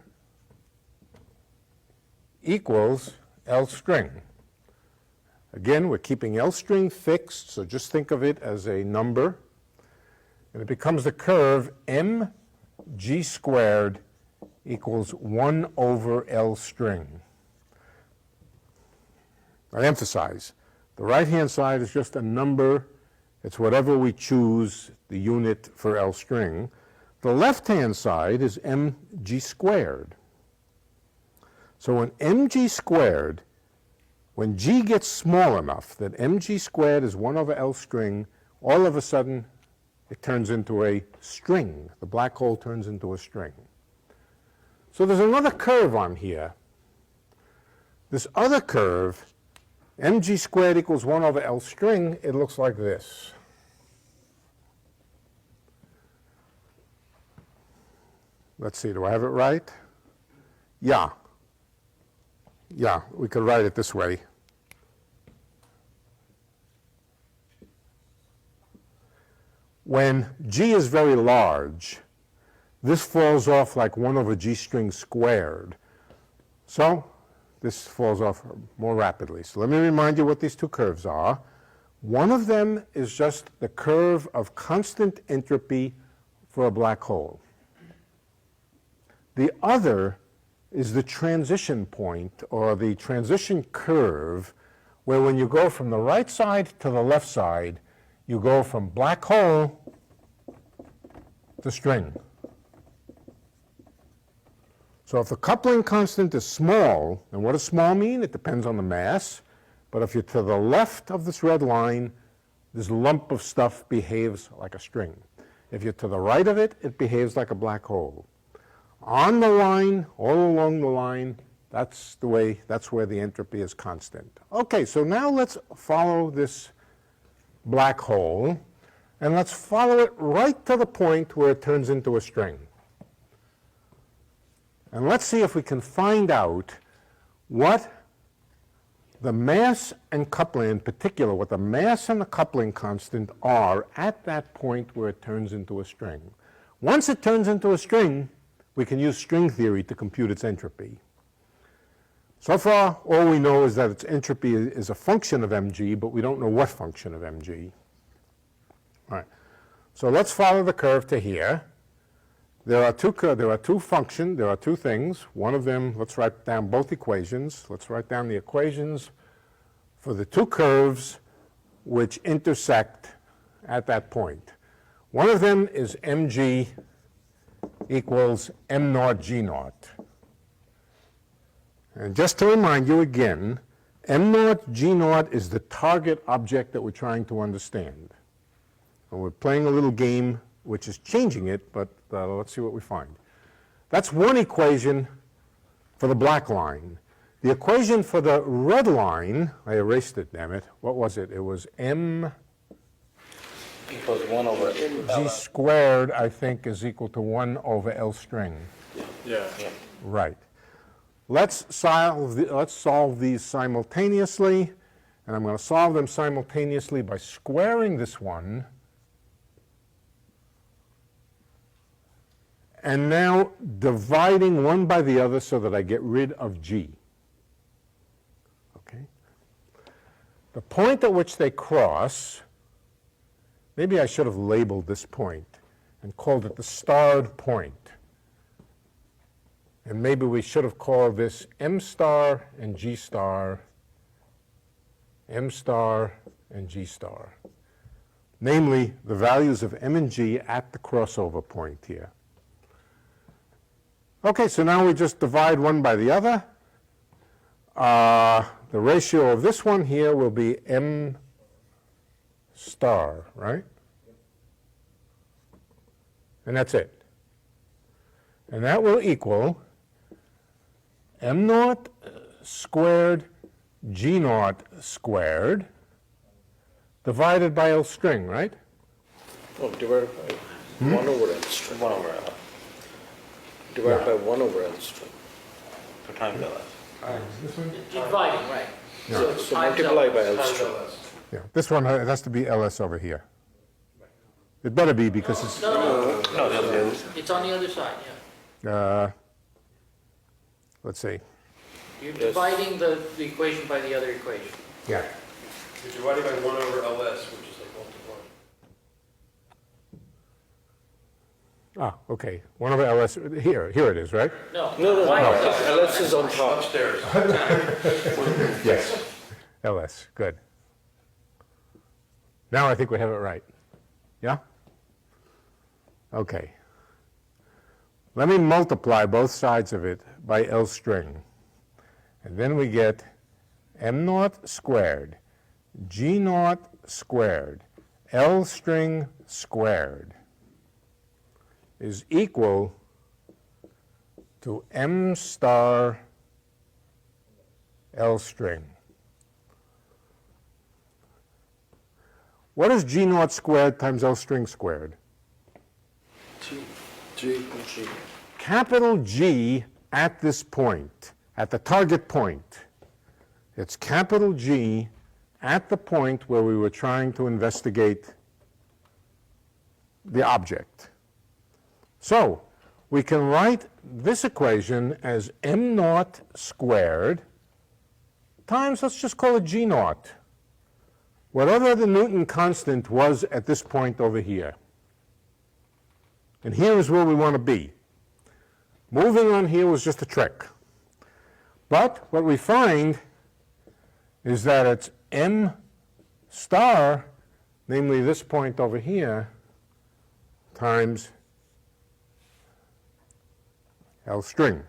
equals L string. Again, we're keeping L string fixed, so just think of it as a number. And it becomes the curve mg squared equals 1 over L string. I emphasize, the right-hand side is just a number. It's whatever we choose, the unit for L string. The left-hand side is mg squared. So when mg squared, when g gets small enough that mg squared is 1 over L string, all of a sudden it turns into a string. The black hole turns into a string. So there's another curve on here. This other curve, mg squared equals 1 over L string, it looks like this. Let's see, do I have it right? Yeah. Yeah, we could write it this way. When g is very large, this falls off like 1 over g string squared. So this falls off more rapidly. So let me remind you what these two curves are. One of them is just the curve of constant entropy for a black hole. The other is the transition point, or the transition curve, where when you go from the right side to the left side, you go from black hole to string. So if the coupling constant is small, and what does small mean? It depends on the mass. But if you're to the left of this red line, this lump of stuff behaves like a string. If you're to the right of it, it behaves like a black hole. On the line, all along the line, that's where the entropy is constant. Okay, so now let's follow this black hole, and let's follow it right to the point where it turns into a string. And let's see if we can find out what the mass and coupling, in particular, what the mass and the coupling constant are at that point where it turns into a string. Once it turns into a string, we can use string theory to compute its entropy. So far, all we know is that its entropy is a function of mg, but we don't know what function of mg. All right. So let's follow the curve to here. There are two functions, there are two things. One of them, let's write down both equations. Let's write down the equations for the two curves which intersect at that point. One of them is mg equals m naught g naught. And just to remind you again, m naught g naught is the target object that we're trying to understand. And we're playing a little game which is changing it, but let's see what we find. That's one equation for the black line. The equation for the red line, I erased it, damn it. What was it? It was m Equals 1 over g squared, I think, is equal to 1 over L string. Yeah. Right. Let's solve these simultaneously, and I'm going to solve them simultaneously by squaring this one, and now dividing one by the other so that I get rid of g. Okay? The point at which they cross, maybe I should have labeled this point and called it the starred point. And maybe we should have called this m star and g star, m star and g star. Namely, the values of m and g at the crossover point here. Okay, so now we just divide one by the other. The ratio of this one here will be m star, right? And that's it. And that will equal m naught squared g naught squared divided by L string, right? Oh, divided by 1 over L string. 1 over L. Divided by 1 over L string. For times LS. Dividing, right. So times multiply L. by L string. Yeah, this one has to be LS over here. It better be because it's, No, No, the other is. it's on the other side, yeah. let's see, You're dividing the equation by the other equation. yeah. You're dividing by 1 over LS, which is like multiplying. Okay, 1 over LS, here it is, right? No. No, Why no, not? LS is on top. Upstairs. Yes. LS, good. Now I think we have it right. Yeah? Okay. Let me multiply both sides of it by L string. And then we get m naught squared, g naught squared, L string squared is equal to m star L string. What is g naught squared times L string squared? G. Capital G at this point, at the target point. It's capital G at the point where we were trying to investigate the object. So we can write this equation as m naught squared times, let's just call it g naught, whatever the Newton constant was at this point over here. And here is where we want to be. Moving on here was just a trick. But what we find is that it's m star, namely this point over here, times L string.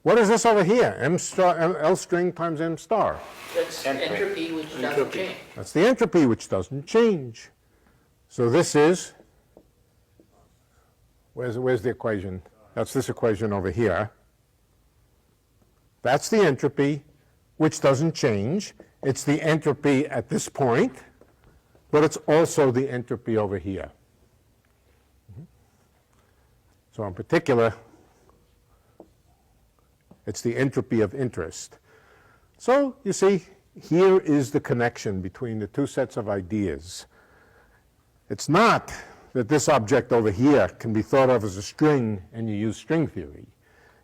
What is this over here? M star, L string times M star. That's entropy, which doesn't change. That's the entropy, which doesn't change. So this is, where's the equation? That's this equation over here. That's the entropy, which doesn't change. It's the entropy at this point, but it's also the entropy over here. So in particular, it's the entropy of interest. So you see, here is the connection between the two sets of ideas. It's not that this object over here can be thought of as a string and you use string theory.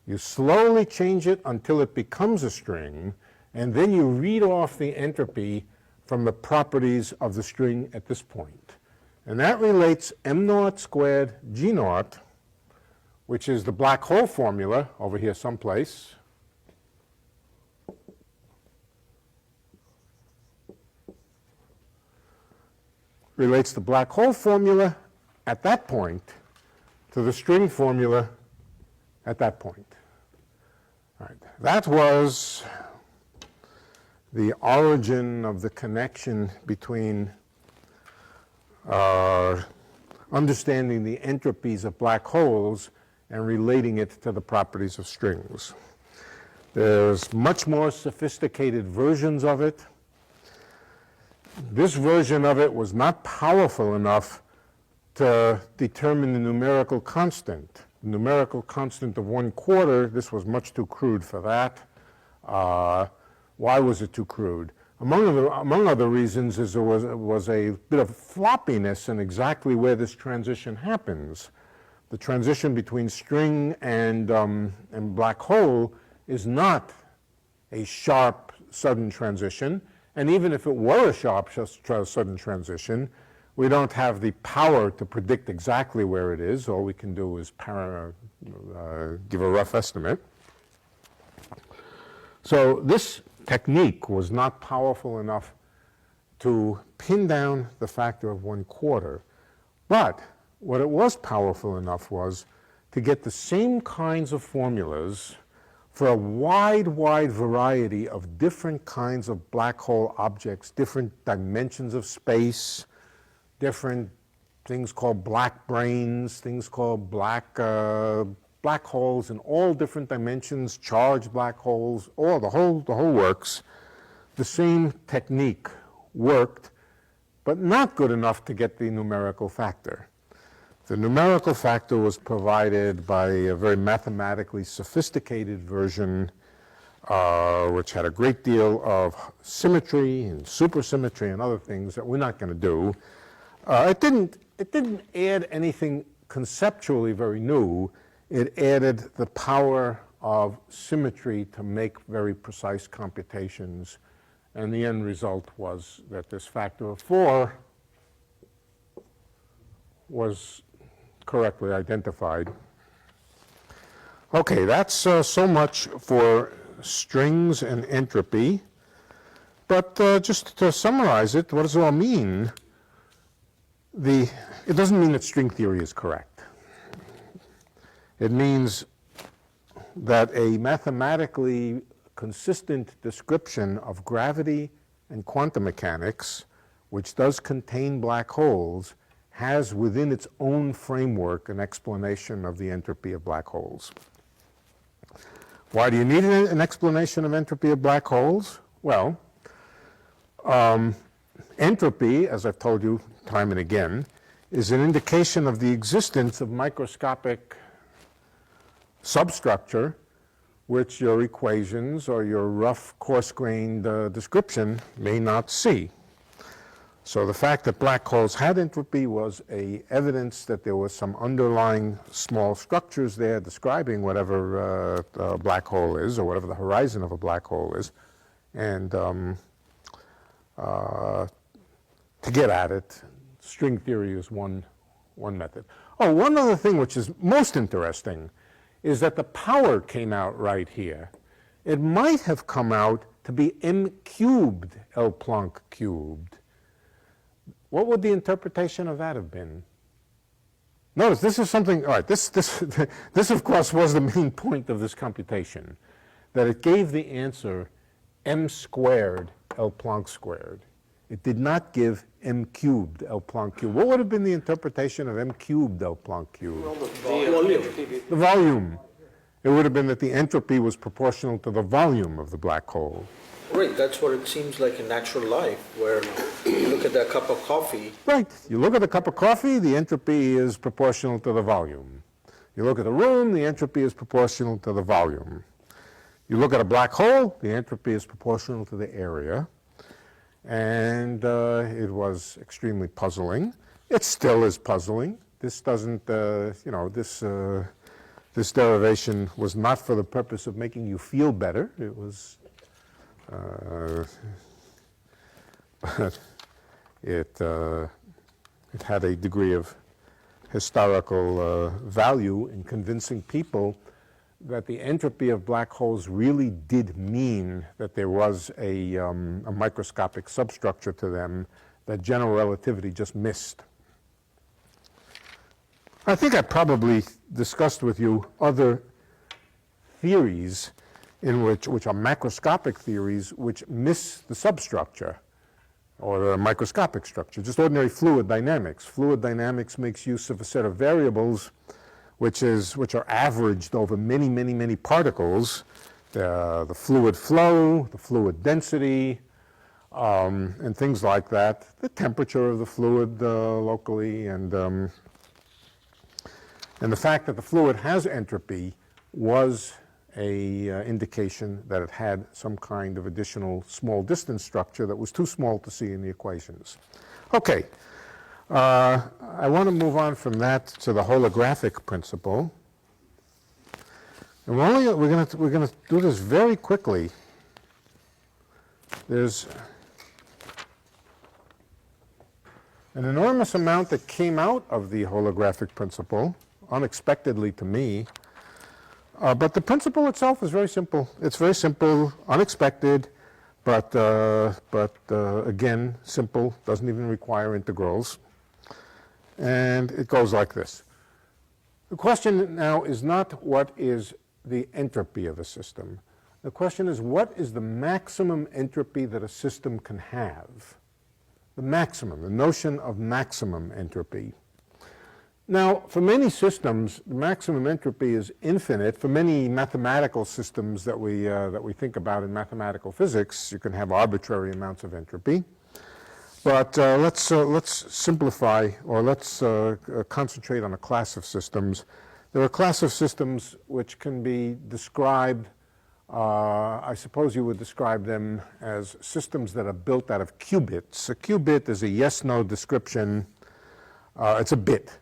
You slowly change it until it becomes a string, and then you read off the entropy from the properties of the string at this point. And that relates m naught squared g naught, which is the black hole formula over here someplace, relates the black hole formula at that point to the string formula at that point. All right. That was the origin of the connection between understanding the entropies of black holes and relating it to the properties of strings. There's much more sophisticated versions of it. This version of it was not powerful enough to determine the numerical constant. The numerical constant of 1/4, this was much too crude for that. Why was it too crude? Among other reasons is there was a bit of floppiness in exactly where this transition happens. The transition between string and black hole is not a sharp, sudden transition. And even if it were a sharp, sudden transition, we don't have the power to predict exactly where it is. All we can do is give a rough estimate. So this technique was not powerful enough to pin down the factor of 1/4. But what it was powerful enough was to get the same kinds of formulas for a wide variety of different kinds of black hole objects, different dimensions of space, different things called black brains, things called black holes in all different dimensions, charged black holes, the whole works. The same technique worked, but not good enough to get the numerical factor. The numerical factor was provided by a very mathematically sophisticated version, which had a great deal of symmetry and supersymmetry and other things that we're not going to do. It didn't add anything conceptually very new. It added the power of symmetry to make very precise computations. And the end result was that this factor of 4 was correctly identified. Okay, that's so much for strings and entropy. But just to summarize it, what does it all mean? It doesn't mean that string theory is correct. It means that a mathematically consistent description of gravity and quantum mechanics, which does contain black holes, has within its own framework an explanation of the entropy of black holes. Why do you need an explanation of entropy of black holes? Well, entropy, as I've told you time and again, is an indication of the existence of microscopic substructure which your equations or your rough, coarse-grained description may not see. So the fact that black holes had entropy was evidence that there was some underlying small structures there describing whatever a black hole is, or whatever the horizon of a black hole is. And to get at it, string theory is one method. Oh, one other thing which is most interesting is that the power came out right here. It might have come out to be m cubed L Planck cubed. What would the interpretation of that have been? Notice, this is something, all right, this of course was the main point of this computation, that it gave the answer m squared L Planck squared. It did not give m cubed L Planck cubed. What would have been the interpretation of m cubed L Planck cubed? The volume. It would have been that the entropy was proportional to the volume of the black hole. Right, that's what it seems like in natural life, where you look at that cup of coffee. Right. You look at a cup of coffee, the entropy is proportional to the volume. You look at the room, the entropy is proportional to the volume. You look at a black hole, the entropy is proportional to the area. And it was extremely puzzling. It still is puzzling. This doesn't, this derivation was not for the purpose of making you feel better. It was, but it had a degree of historical value in convincing people that the entropy of black holes really did mean that there was a microscopic substructure to them that general relativity just missed. I think I probably discussed with you other theories which are macroscopic theories which miss the substructure or the microscopic structure, just ordinary fluid dynamics. Fluid dynamics makes use of a set of variables which are averaged over many, many, many particles, the fluid flow, the fluid density, and things like that, the temperature of the fluid locally, and the fact that the fluid has entropy was a indication that it had some kind of additional small distance structure that was too small to see in the equations. Okay. I want to move on from that to the holographic principle. And we're going to do this very quickly. There's an enormous amount that came out of the holographic principle, unexpectedly to me. But the principle itself is very simple. It's very simple, unexpected, but again, simple, doesn't even require integrals. And it goes like this. The question now is not what is the entropy of a system. The question is what is the maximum entropy that a system can have? The maximum, the notion of maximum entropy. Now, for many systems, the maximum entropy is infinite. For many mathematical systems that we think about in mathematical physics, you can have arbitrary amounts of entropy. But let's simplify, or let's concentrate on a class of systems. There are a class of systems which can be described, I suppose you would describe them as systems that are built out of qubits. A qubit is a yes-no description. It's a bit.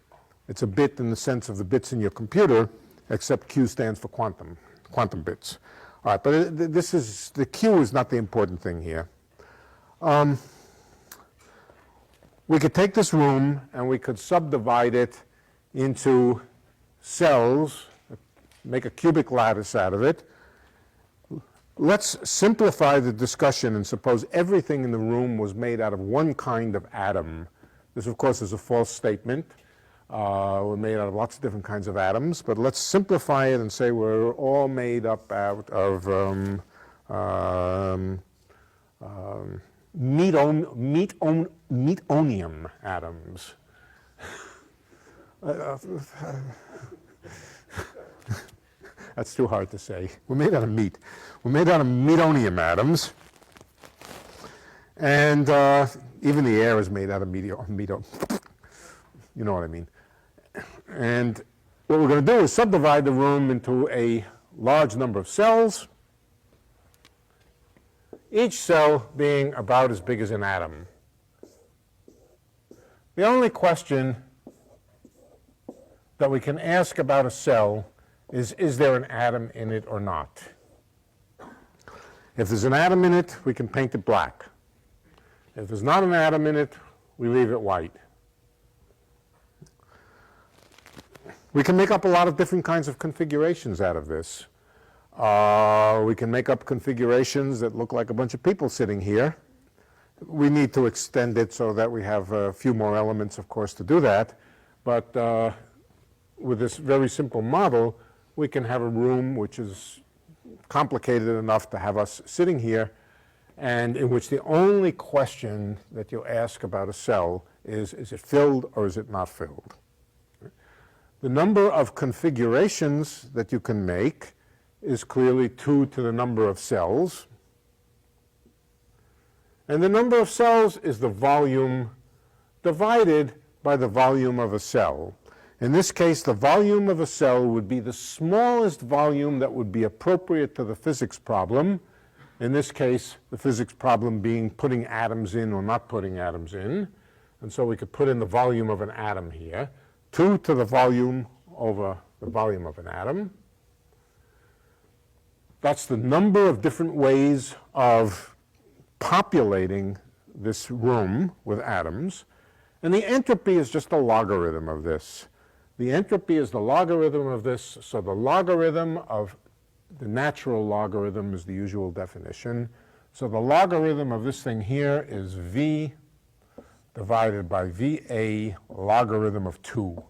It's a bit in the sense of the bits in your computer, except Q stands for quantum bits. All right, but the Q is not the important thing here. We could take this room and we could subdivide it into cells, make a cubic lattice out of it. Let's simplify the discussion and suppose everything in the room was made out of one kind of atom. This, of course, is a false statement. We're made out of lots of different kinds of atoms, but let's simplify it and say we're all made up out of metonium atoms. That's too hard to say. We're made out of meat. We're made out of metonium atoms. And even the air is made out of meto. You know what I mean. And what we're going to do is subdivide the room into a large number of cells, each cell being about as big as an atom. The only question that we can ask about a cell is there an atom in it or not? If there's an atom in it, we can paint it black. If there's not an atom in it, we leave it white. We can make up a lot of different kinds of configurations out of this. We can make up configurations that look like a bunch of people sitting here. We need to extend it so that we have a few more elements, of course, to do that. But with this very simple model, we can have a room which is complicated enough to have us sitting here, and in which the only question that you ask about a cell is it filled or is it not filled? The number of configurations that you can make is clearly 2 to the number of cells. And the number of cells is the volume divided by the volume of a cell. In this case, the volume of a cell would be the smallest volume that would be appropriate to the physics problem. In this case, the physics problem being putting atoms in or not putting atoms in. And so we could put in the volume of an atom here, 2 to the volume over the volume of an atom. That's the number of different ways of populating this room with atoms. And the entropy is just a logarithm of this. The entropy is the logarithm of this, so the logarithm of the natural logarithm is the usual definition. So the logarithm of this thing here is V divided by VA logarithm of 2.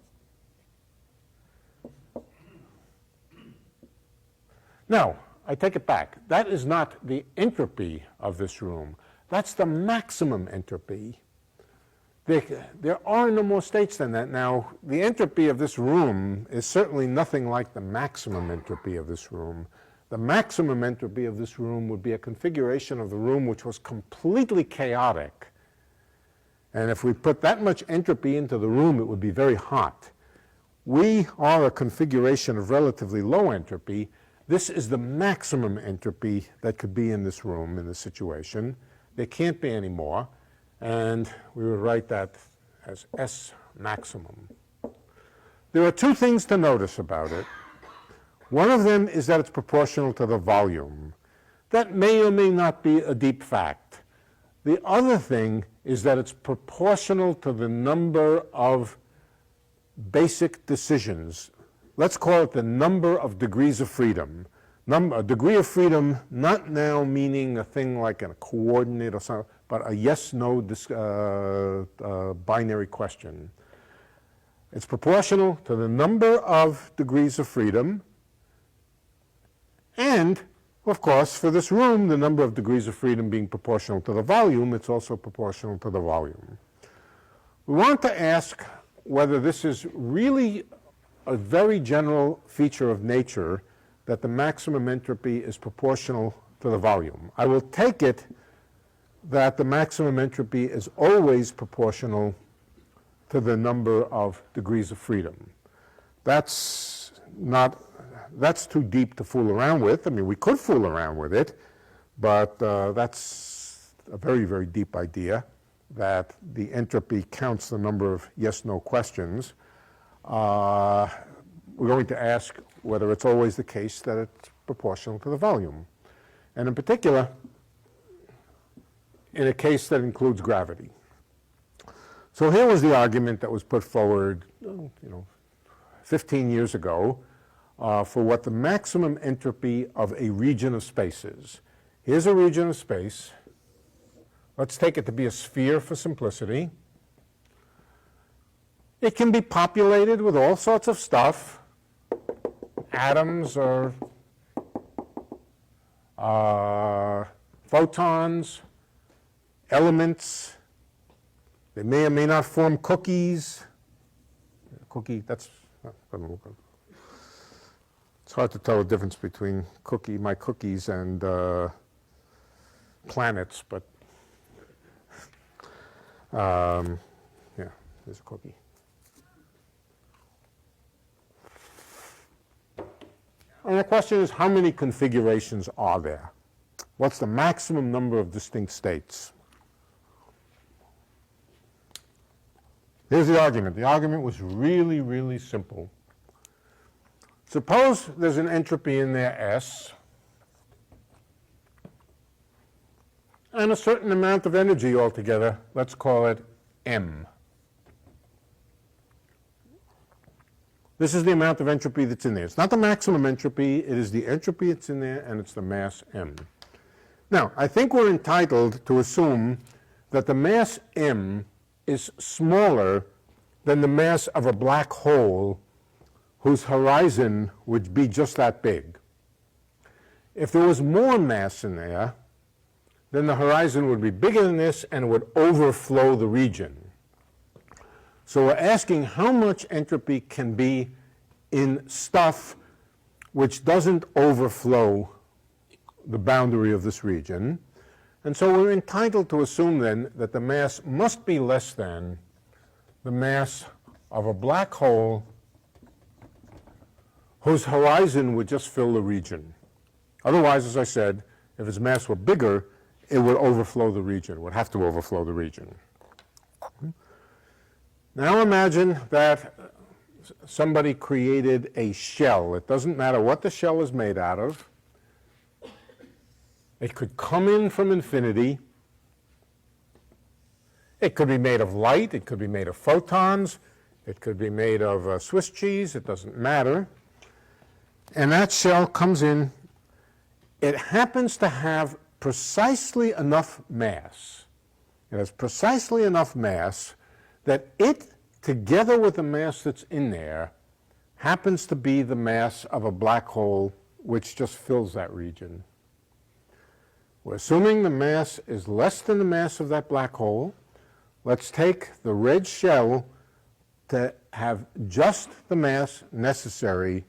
Now, I take it back. That is not the entropy of this room. That's the maximum entropy. There are no more states than that. Now, the entropy of this room is certainly nothing like the maximum entropy of this room. The maximum entropy of this room would be a configuration of the room which was completely chaotic. And if we put that much entropy into the room, it would be very hot. We are a configuration of relatively low entropy. This is the maximum entropy that could be in this room, in this situation. There can't be any more. And we would write that as S maximum. There are 2 things to notice about it. One of them is that it's proportional to the volume. That may or may not be a deep fact. The other thing is that it's proportional to the number of basic decisions. Let's call it the number of degrees of freedom. A degree of freedom, not now meaning a thing like a coordinate or something, but a yes-no binary question. It's proportional to the number of degrees of freedom, and, of course, for this room, the number of degrees of freedom being proportional to the volume, it's also proportional to the volume. We want to ask whether this is really a very general feature of nature that the maximum entropy is proportional to the volume. I will take it that the maximum entropy is always proportional to the number of degrees of freedom. That's too deep to fool around with. I mean, we could fool around with it, but that's a very, very deep idea, that the entropy counts the number of yes-no questions. We're going to ask whether it's always the case that it's proportional to the volume. And in particular, in a case that includes gravity. So here was the argument that was put forward, 15 years ago, for what the maximum entropy of a region of space is. Here's a region of space. Let's take it to be a sphere for simplicity. It can be populated with all sorts of stuff, atoms or photons, elements. They may or may not form cookies. Cookie, that's, it's hard to tell the difference between my cookies and planets, but yeah, there's a cookie. And the question is, how many configurations are there? What's the maximum number of distinct states? Here's the argument. The argument was really, really simple. Suppose there's an entropy in there, S, and a certain amount of energy altogether. Let's call it M. This is the amount of entropy that's in there. It's not the maximum entropy. It is the entropy that's in there, and it's the mass M. Now, I think we're entitled to assume that the mass M is smaller than the mass of a black hole whose horizon would be just that big. If there was more mass in there, then the horizon would be bigger than this and it would overflow the region. So we're asking how much entropy can be in stuff which doesn't overflow the boundary of this region. And so we're entitled to assume then that the mass must be less than the mass of a black hole whose horizon would just fill the region. Otherwise, as I said, if its mass were bigger, it would overflow the region, would have to overflow the region. Now imagine that somebody created a shell. It doesn't matter what the shell is made out of. It could come in from infinity. It could be made of light. It could be made of photons. It could be made of Swiss cheese. It doesn't matter. And that shell comes in. It happens to have precisely enough mass. It has precisely enough mass that it, together with the mass that's in there, happens to be the mass of a black hole which just fills that region. We're assuming the mass is less than the mass of that black hole. Let's take the red shell to have just the mass necessary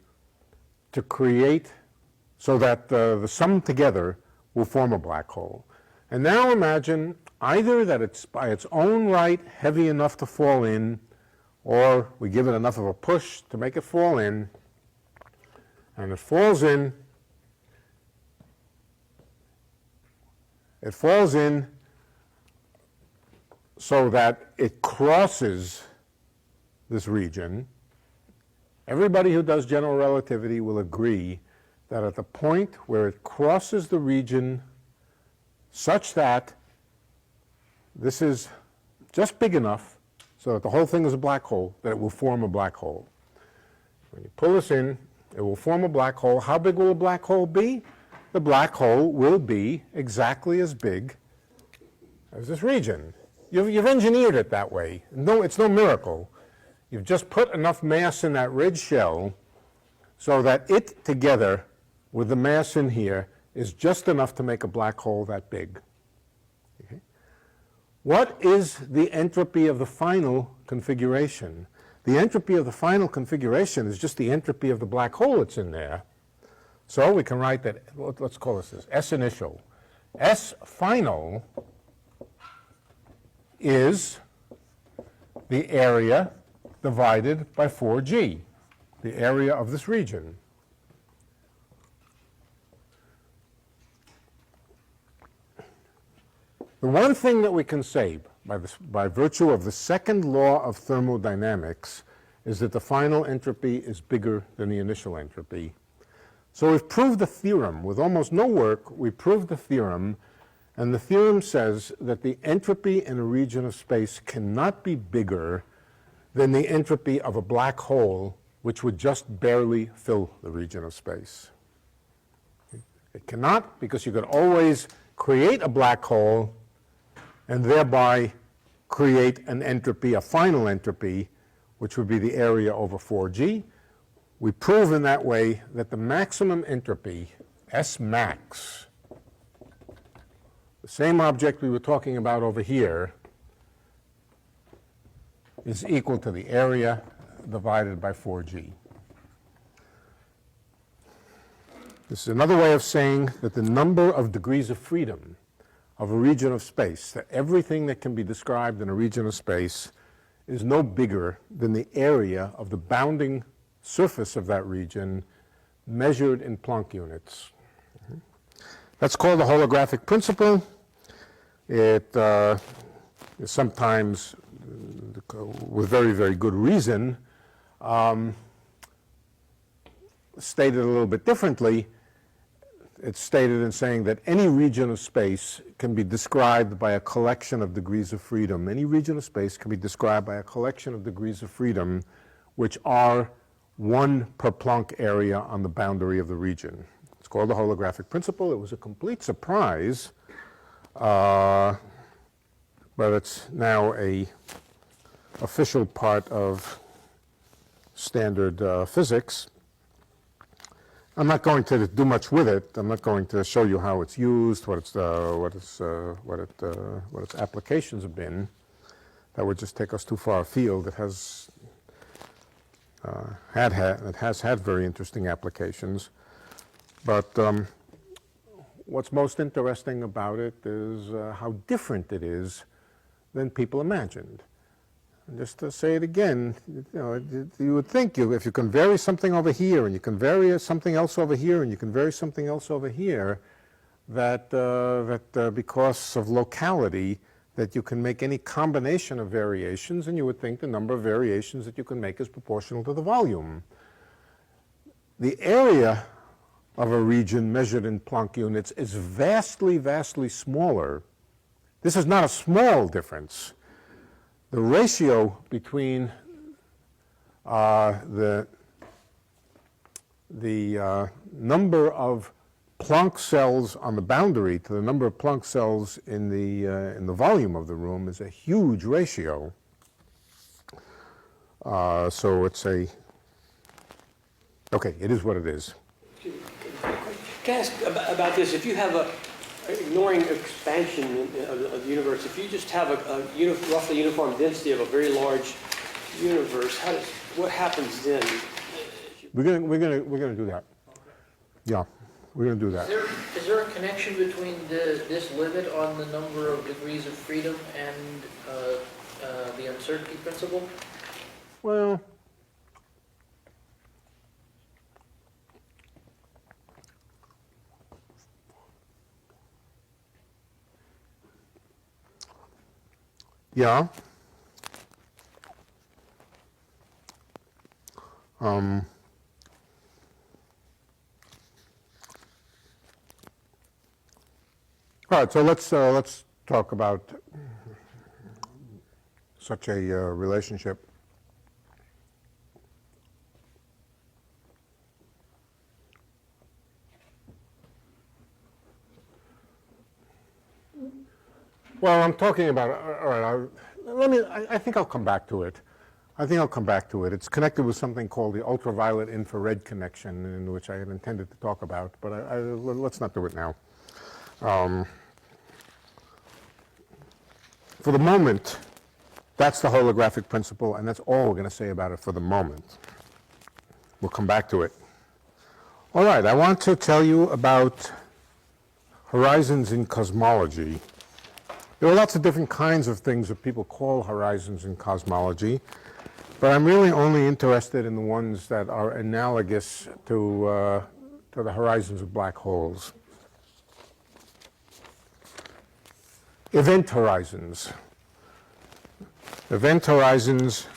to create, so that the sum together will form a black hole. And now imagine either that it's by its own right heavy enough to fall in, or we give it enough of a push to make it fall in, and it falls in. It falls in so that it crosses this region. Everybody who does general relativity will agree that at the point where it crosses the region such that this is just big enough so that the whole thing is a black hole, that it will form a black hole. When you pull this in, it will form a black hole. How big will a black hole be? The black hole will be exactly as big as this region. You've engineered it that way. No, it's no miracle. You've just put enough mass in that red shell so that it, together with the mass in here, is just enough to make a black hole that big. Okay? What is the entropy of the final configuration? The entropy of the final configuration is just the entropy of the black hole that's in there. So we can write that, let's call this S initial. S final is the area divided by 4G, the area of this region. The one thing that we can say by virtue of the second law of thermodynamics is that the final entropy is bigger than the initial entropy. So we've proved the theorem. With almost no work, we proved the theorem, and the theorem says that the entropy in a region of space cannot be bigger than the entropy of a black hole, which would just barely fill the region of space. It cannot, because you could always create a black hole and thereby create an entropy, a final entropy, which would be the area over 4G. We prove in that way that the maximum entropy, S max, the same object we were talking about over here, is equal to the area divided by 4G. This is another way of saying that the number of degrees of freedom of a region of space, that everything that can be described in a region of space is no bigger than the area of the bounding surface of that region measured in Planck units. That's called the holographic principle. It is sometimes, with very, very good reason, stated a little bit differently. It's stated in saying that any region of space can be described by a collection of degrees of freedom. Any region of space can be described by a collection of degrees of freedom which are 1 per Planck area on the boundary of the region. It's called the holographic principle. It was a complete surprise, but it's now an official part of standard physics. I'm not going to do much with it. I'm not going to show you how it's used, what its applications have been. That would just take us too far afield. It has had very interesting applications. But what's most interesting about it is how different it is than people imagined. just to say it again, you would think if you can vary something over here, and you can vary something else over here, and you can vary something else over here, that because of locality, that you can make any combination of variations, and you would think the number of variations that you can make is proportional to the volume. The area of a region measured in Planck units is vastly, vastly smaller. This is not a small difference. The ratio between the number of Planck cells on the boundary to the number of Planck cells in the volume of the room is a huge ratio. So it's okay, it is what it is. Can I ask about this? If you have ignoring expansion of the universe, if you just have a roughly uniform density of a very large universe, what happens then? We're gonna do that. Yeah, we're gonna do that. Is there a connection between this limit on the number of degrees of freedom and the uncertainty principle? Well, yeah. All right, so let's talk about such a relationship. Well, I'm talking about, all right, I think I'll come back to it. It's connected with something called the ultraviolet infrared connection, in which I had intended to talk about, but let's not do it now. For the moment, that's the holographic principle, and that's all we're going to say about it for the moment. We'll come back to it. All right, I want to tell you about horizons in cosmology. There are lots of different kinds of things that people call horizons in cosmology, but I'm really only interested in the ones that are analogous to the horizons of black holes. Event horizons. Event horizons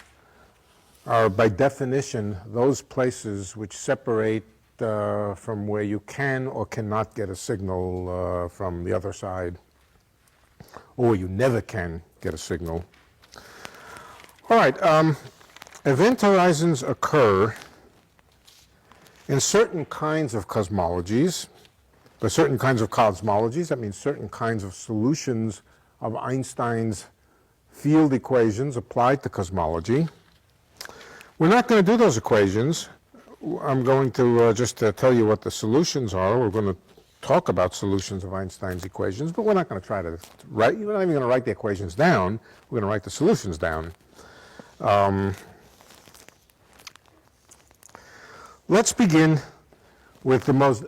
are, by definition, those places which separate from where you can or cannot get a signal from the other side, or you never can get a signal. All right, event horizons occur in certain kinds of cosmologies. By certain kinds of cosmologies, that means certain kinds of solutions of Einstein's field equations applied to cosmology. We're not going to do those equations. I'm going to just tell you what the solutions are. We're going to talk about solutions of Einstein's equations, but we're not going to try to write, we're not even going to write the equations down. We're going to write the solutions down. Let's begin with the most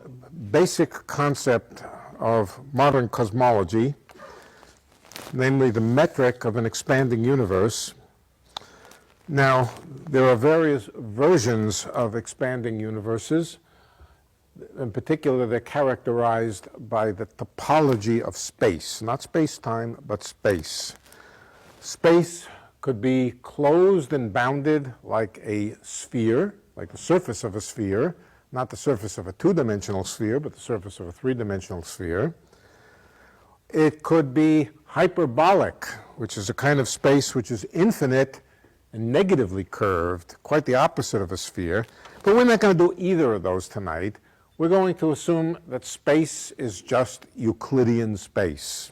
basic concept of modern cosmology, namely the metric of an expanding universe. Now, there are various versions of expanding universes. In particular, they're characterized by the topology of space, not space-time, but space. Space could be closed and bounded like a sphere, like the surface of a sphere, not the surface of a two-dimensional sphere, but the surface of a three-dimensional sphere. It could be hyperbolic, which is a kind of space which is infinite and negatively curved, quite the opposite of a sphere. But we're not going to do either of those tonight. We're going to assume that space is just Euclidean space.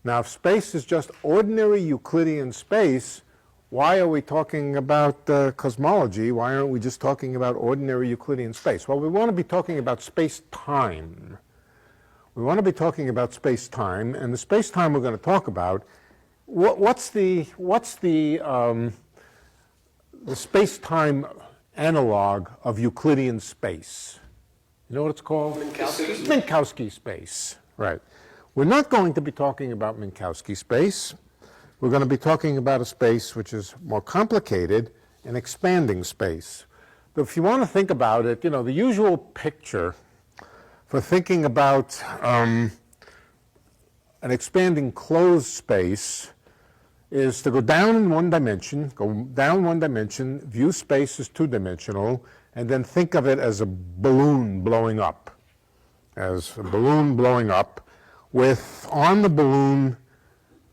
Now, if space is just ordinary Euclidean space, why are we talking about cosmology? Why aren't we just talking about ordinary Euclidean space? Well, we want to be talking about space-time. We want to be talking about space-time, and the space-time we're going to talk about, what's the space-time analog of Euclidean space? You know what it's called? Minkowski? Minkowski space, right. We're not going to be talking about Minkowski space. we're going to be talking about a space which is more complicated, an expanding space. If you want to think about it, the usual picture for thinking about an expanding closed space is to go down one dimension, view space as two-dimensional, and then think of it as a balloon blowing up. With, on the balloon,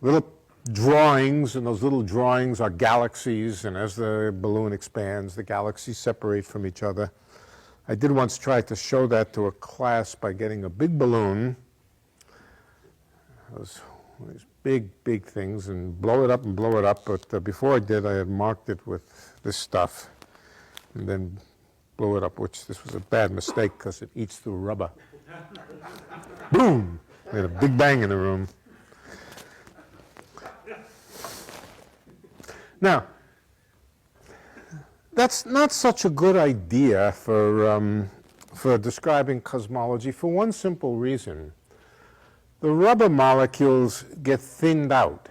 little drawings, and those little drawings are galaxies, and as the balloon expands, the galaxies separate from each other. I did once try to show that to a class by getting a big balloon, these big things, and blow it up, but before I did, I had marked it with this stuff, and then blew it up, which this was a bad mistake because it eats through rubber. Boom! Made a big bang in the room. Now, that's not such a good idea for describing cosmology for one simple reason. The rubber molecules get thinned out.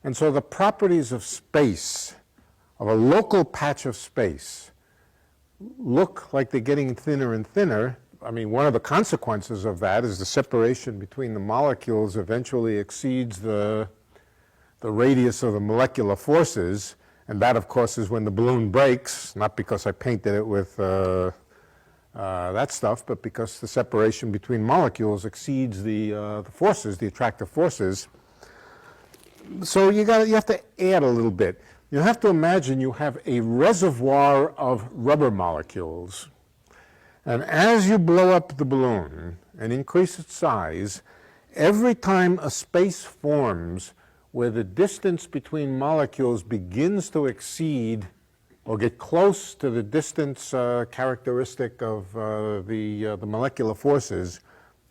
And so the properties of space, of a local patch of space, look like they're getting thinner and thinner. I mean, one of the consequences of that is the separation between the molecules eventually exceeds the radius of the molecular forces, and that, of course, is when the balloon breaks, not because I painted it with that stuff, but because the separation between molecules exceeds the forces, the attractive forces. So you have to add a little bit. You have to imagine you have a reservoir of rubber molecules, and as you blow up the balloon and increase its size, every time a space forms where the distance between molecules begins to exceed or get close to the distance characteristic of the molecular forces,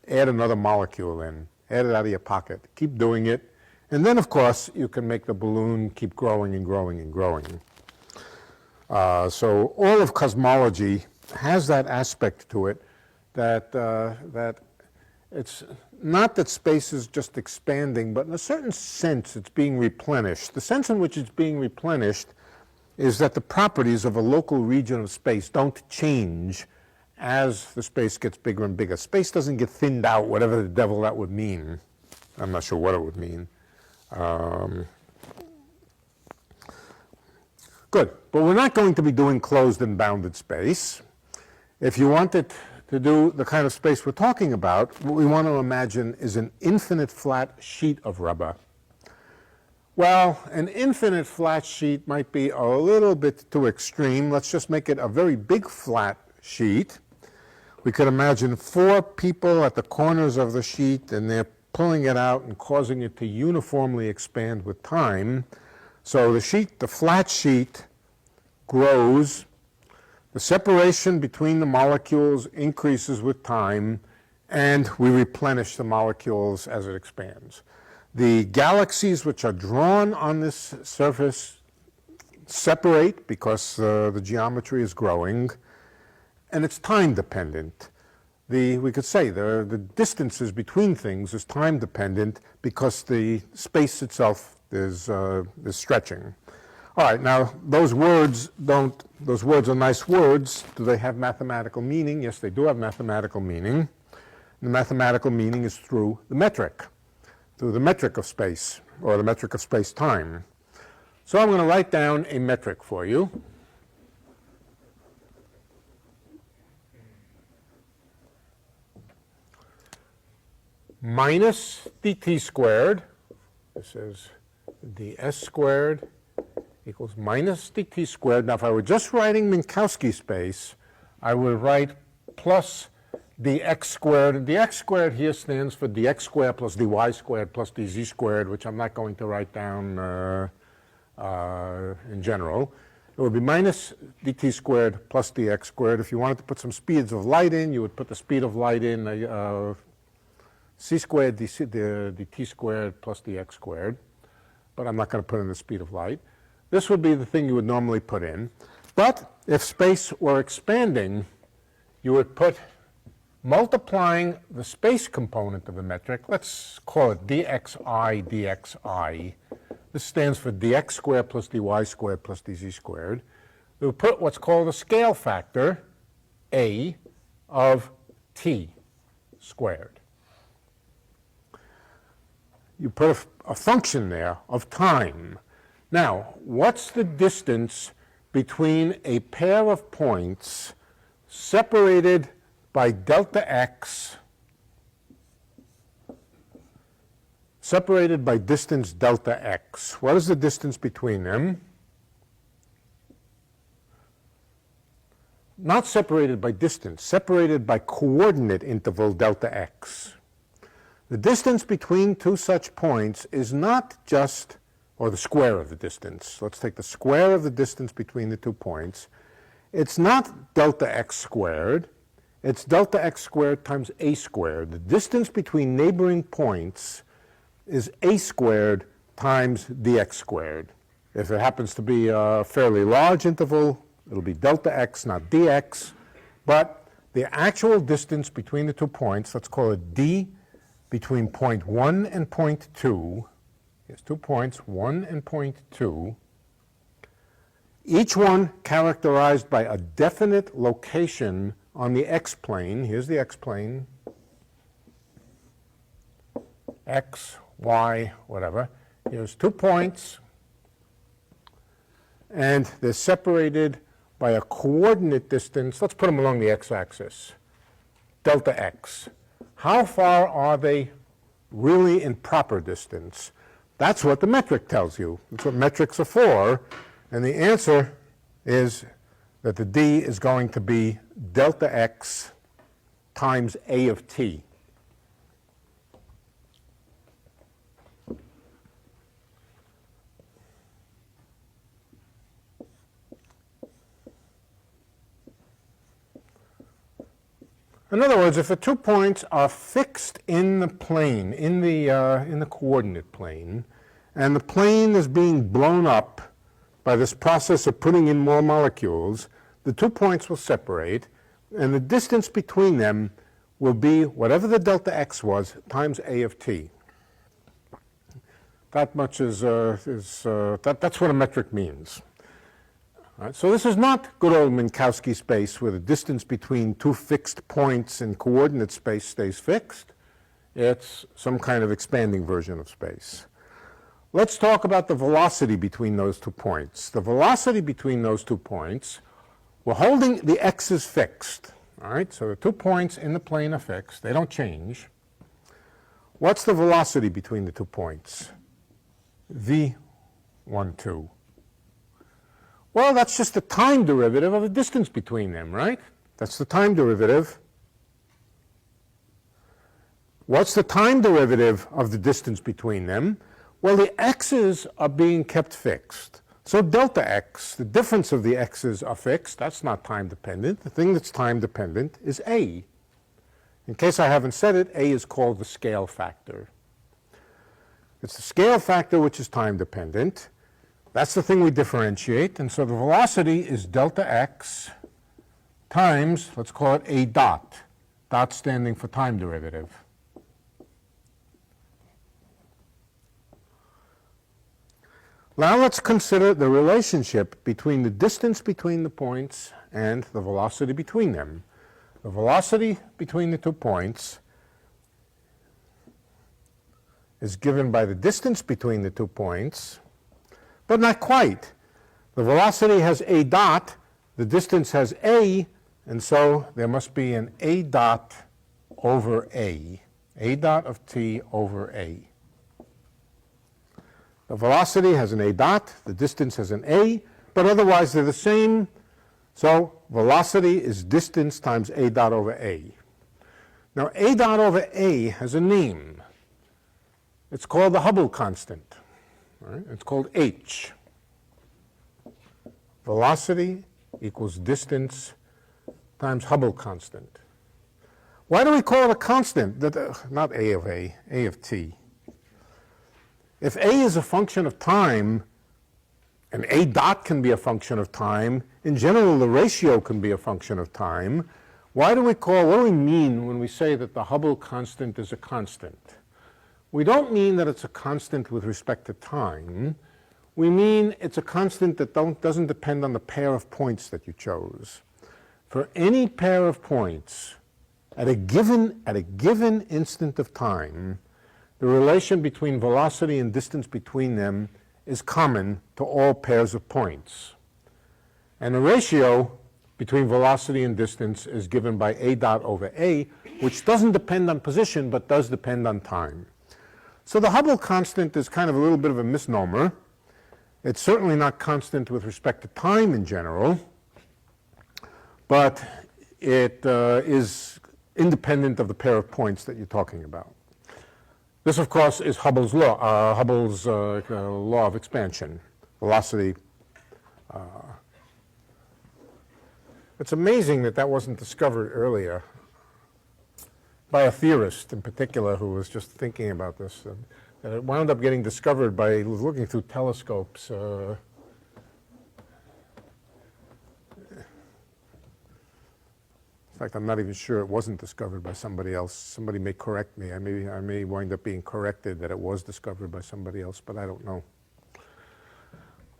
add another molecule in. Add it out of your pocket. Keep doing it. And then, of course, you can make the balloon keep growing and growing and growing. So all of cosmology has that aspect to it that it's not that space is just expanding, but in a certain sense it's being replenished. The sense in which it's being replenished is that the properties of a local region of space don't change as the space gets bigger and bigger. Space doesn't get thinned out, whatever the devil that would mean. I'm not sure what it would mean. Good, but we're not going to be doing closed and bounded space. If you wanted to do the kind of space we're talking about, what we want to imagine is an infinite flat sheet of rubber. Well, an infinite flat sheet might be a little bit too extreme. Let's just make it a very big flat sheet. We could imagine 4 people at the corners of the sheet, and they're pulling it out and causing it to uniformly expand with time. So the flat sheet grows. The separation between the molecules increases with time, and we replenish the molecules as it expands. The galaxies which are drawn on this surface separate because the geometry is growing, and it's time dependent. We could say the distances between things is time dependent because the space itself is stretching. All right, now those words are nice words. Do they have mathematical meaning? Yes, they do have mathematical meaning. The mathematical meaning is through the metric of space, or the metric of space-time. So I'm going to write down a metric for you. Minus dt squared, this is ds squared, equals minus dt squared. Now, if I were just writing Minkowski space, I would write plus dx squared. And dx squared here stands for dx squared plus dy squared plus dz squared, which I'm not going to write down in general. It would be minus dt squared plus dx squared. If you wanted to put some speeds of light in, you would put the speed of light in c squared dt squared plus dx squared. But I'm not going to put in the speed of light. This would be the thing you would normally put in. But if space were expanding, you would put multiplying the space component of the metric. Let's call it dxi dxi. This stands for dx squared plus dy squared plus dz squared. We'll put what's called a scale factor, a, of t squared. You put a function there of time. Now, what's the distance between a pair of points separated by delta x, separated by distance delta x? What is the distance between them? Not separated by distance, separated by coordinate interval delta x. The distance between two such points is not just, or the square of the distance. Let's take the square of the distance between the 2 points. It's not delta x squared. It's delta x squared times a squared. The distance between neighboring points is a squared times dx squared. If it happens to be a fairly large interval, it'll be delta x, not dx. But the actual distance between the 2 points, let's call it d, between point 1 and point 2, here's 2 points, 1 and point 2, each one characterized by a definite location on the x-plane. Here's the x-plane, x, y, whatever. Here's 2 points, and they're separated by a coordinate distance. Let's put them along the x-axis, delta x. How far are they really in proper distance? That's what the metric tells you. That's what metrics are for. And the answer is that the d is going to be delta x times a of t. In other words, if the 2 points are fixed in the plane, in the coordinate plane, and the plane is being blown up by this process of putting in more molecules, the 2 points will separate, and the distance between them will be whatever the delta x was times a of t. That much that's what a metric means. All right, so this is not good old Minkowski space where the distance between 2 fixed points in coordinate space stays fixed. It's some kind of expanding version of space. Let's talk about the velocity between those 2 points. The velocity between those 2 points, we're holding the x's fixed. All right, so the 2 points in the plane are fixed. They don't change. What's the velocity between the 2 points? v12. Well, that's just the time derivative of the distance between them, right? That's the time derivative. What's the time derivative of the distance between them? Well, the x's are being kept fixed. So delta x, the difference of the x's are fixed. That's not time dependent. The thing that's time dependent is a. In case I haven't said it, a is called the scale factor. It's the scale factor which is time dependent. That's the thing we differentiate, and so the velocity is delta x times, let's call it a dot, dot standing for time derivative. Now let's consider the relationship between the distance between the points and the velocity between them. The velocity between the 2 points is given by the distance between the 2 points, but not quite. The velocity has a dot, the distance has a, and so there must be an a dot over a dot of t over a. The velocity has an a dot, the distance has an a, but otherwise they're the same, so velocity is distance times a dot over a. Now a dot over a has a name. It's called the Hubble constant. Right? It's called h. Velocity equals distance times Hubble constant. Why do we call it a constant? Not a of t. If a is a function of time, and a dot can be a function of time, in general the ratio can be a function of time, what do we mean when we say that the Hubble constant is a constant? We don't mean that it's a constant with respect to time. We mean it's a constant that doesn't depend on the pair of points that you chose. For any pair of points at a given instant of time, the relation between velocity and distance between them is common to all pairs of points. And the ratio between velocity and distance is given by a dot over a, which doesn't depend on position but does depend on time. So the Hubble constant is kind of a little bit of a misnomer. It's certainly not constant with respect to time in general, but it is independent of the pair of points that you're talking about. This, of course, is Hubble's law of expansion, velocity. It's amazing that that wasn't discovered earlier by a theorist in particular who was just thinking about this. And it wound up getting discovered by looking through telescopes. In fact, I'm not even sure it wasn't discovered by somebody else. Somebody may correct me. I may wind up being corrected that it was discovered by somebody else, but I don't know.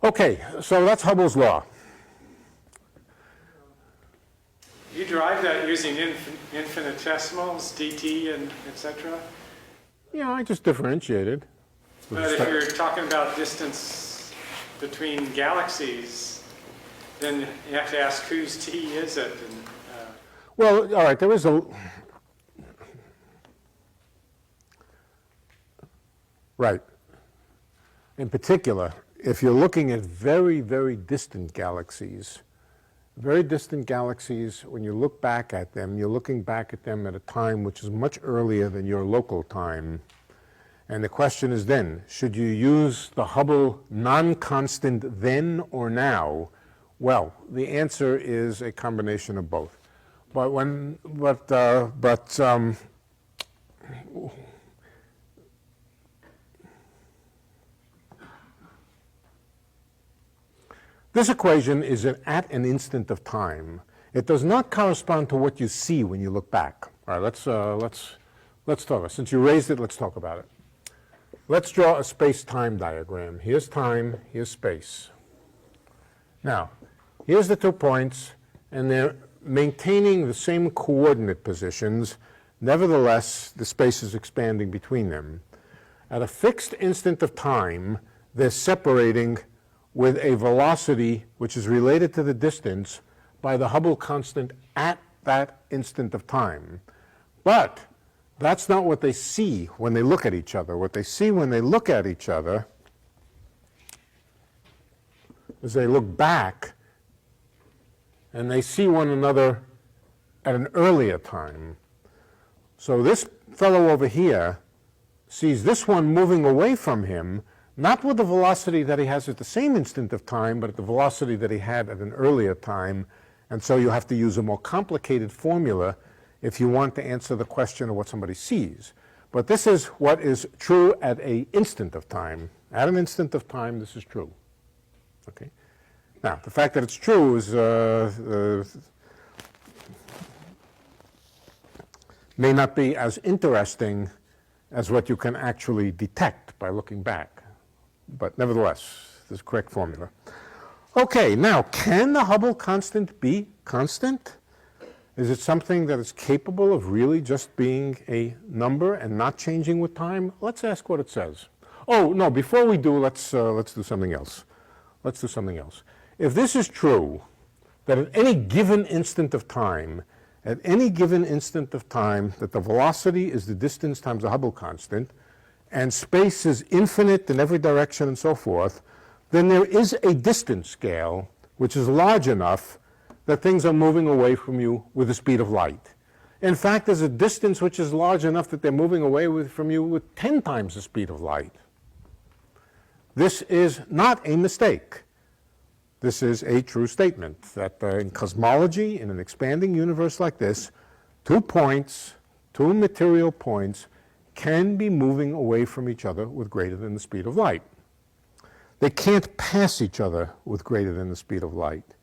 Okay, so that's Hubble's law. You derive that using infinitesimals, dt, and etc.? Yeah, I just differentiated. But if you're talking about distance between galaxies, then you have to ask whose t is it? And, well, all right, there is a... Right. In particular, if you're looking at very, very distant galaxies, when you look back at them, you're looking back at them at a time which is much earlier than your local time. And the question is then, should you use the Hubble non-constant then or now? Well, the answer is a combination of both. This equation is at an instant of time. It does not correspond to what you see when you look back. All right, let's talk. Since you raised it, let's talk about it. Let's draw a space-time diagram. Here's time, here's space. Now, here's the 2 points, and they're maintaining the same coordinate positions. Nevertheless, the space is expanding between them. At a fixed instant of time, they're separating with a velocity which is related to the distance by the Hubble constant at that instant of time. But that's not what they see when they look at each other. What they see when they look at each other is they look back and they see one another at an earlier time. So this fellow over here sees this one moving away from him, not with the velocity that he has at the same instant of time, but at the velocity that he had at an earlier time. And so you have to use a more complicated formula if you want to answer the question of what somebody sees. But this is what is true at an instant of time. At an instant of time, this is true. Okay. Now, the fact that it's true is may not be as interesting as what you can actually detect by looking back. But nevertheless, this is the correct formula. Okay, now, can the Hubble constant be constant? Is it something that is capable of really just being a number and not changing with time? Let's ask what it says. Oh, no, before we do, let's do something else. Let's do something else. If this is true, that at any given instant of time, that the velocity is the distance times the Hubble constant, and space is infinite in every direction and so forth, then there is a distance scale which is large enough that things are moving away from you with the speed of light. In fact, there's a distance which is large enough that they're moving away from you with 10 times the speed of light. This is not a mistake. This is a true statement that in cosmology, in an expanding universe like this, 2 points, 2 material points, can be moving away from each other with greater than the speed of light. They can't pass each other with greater than the speed of light.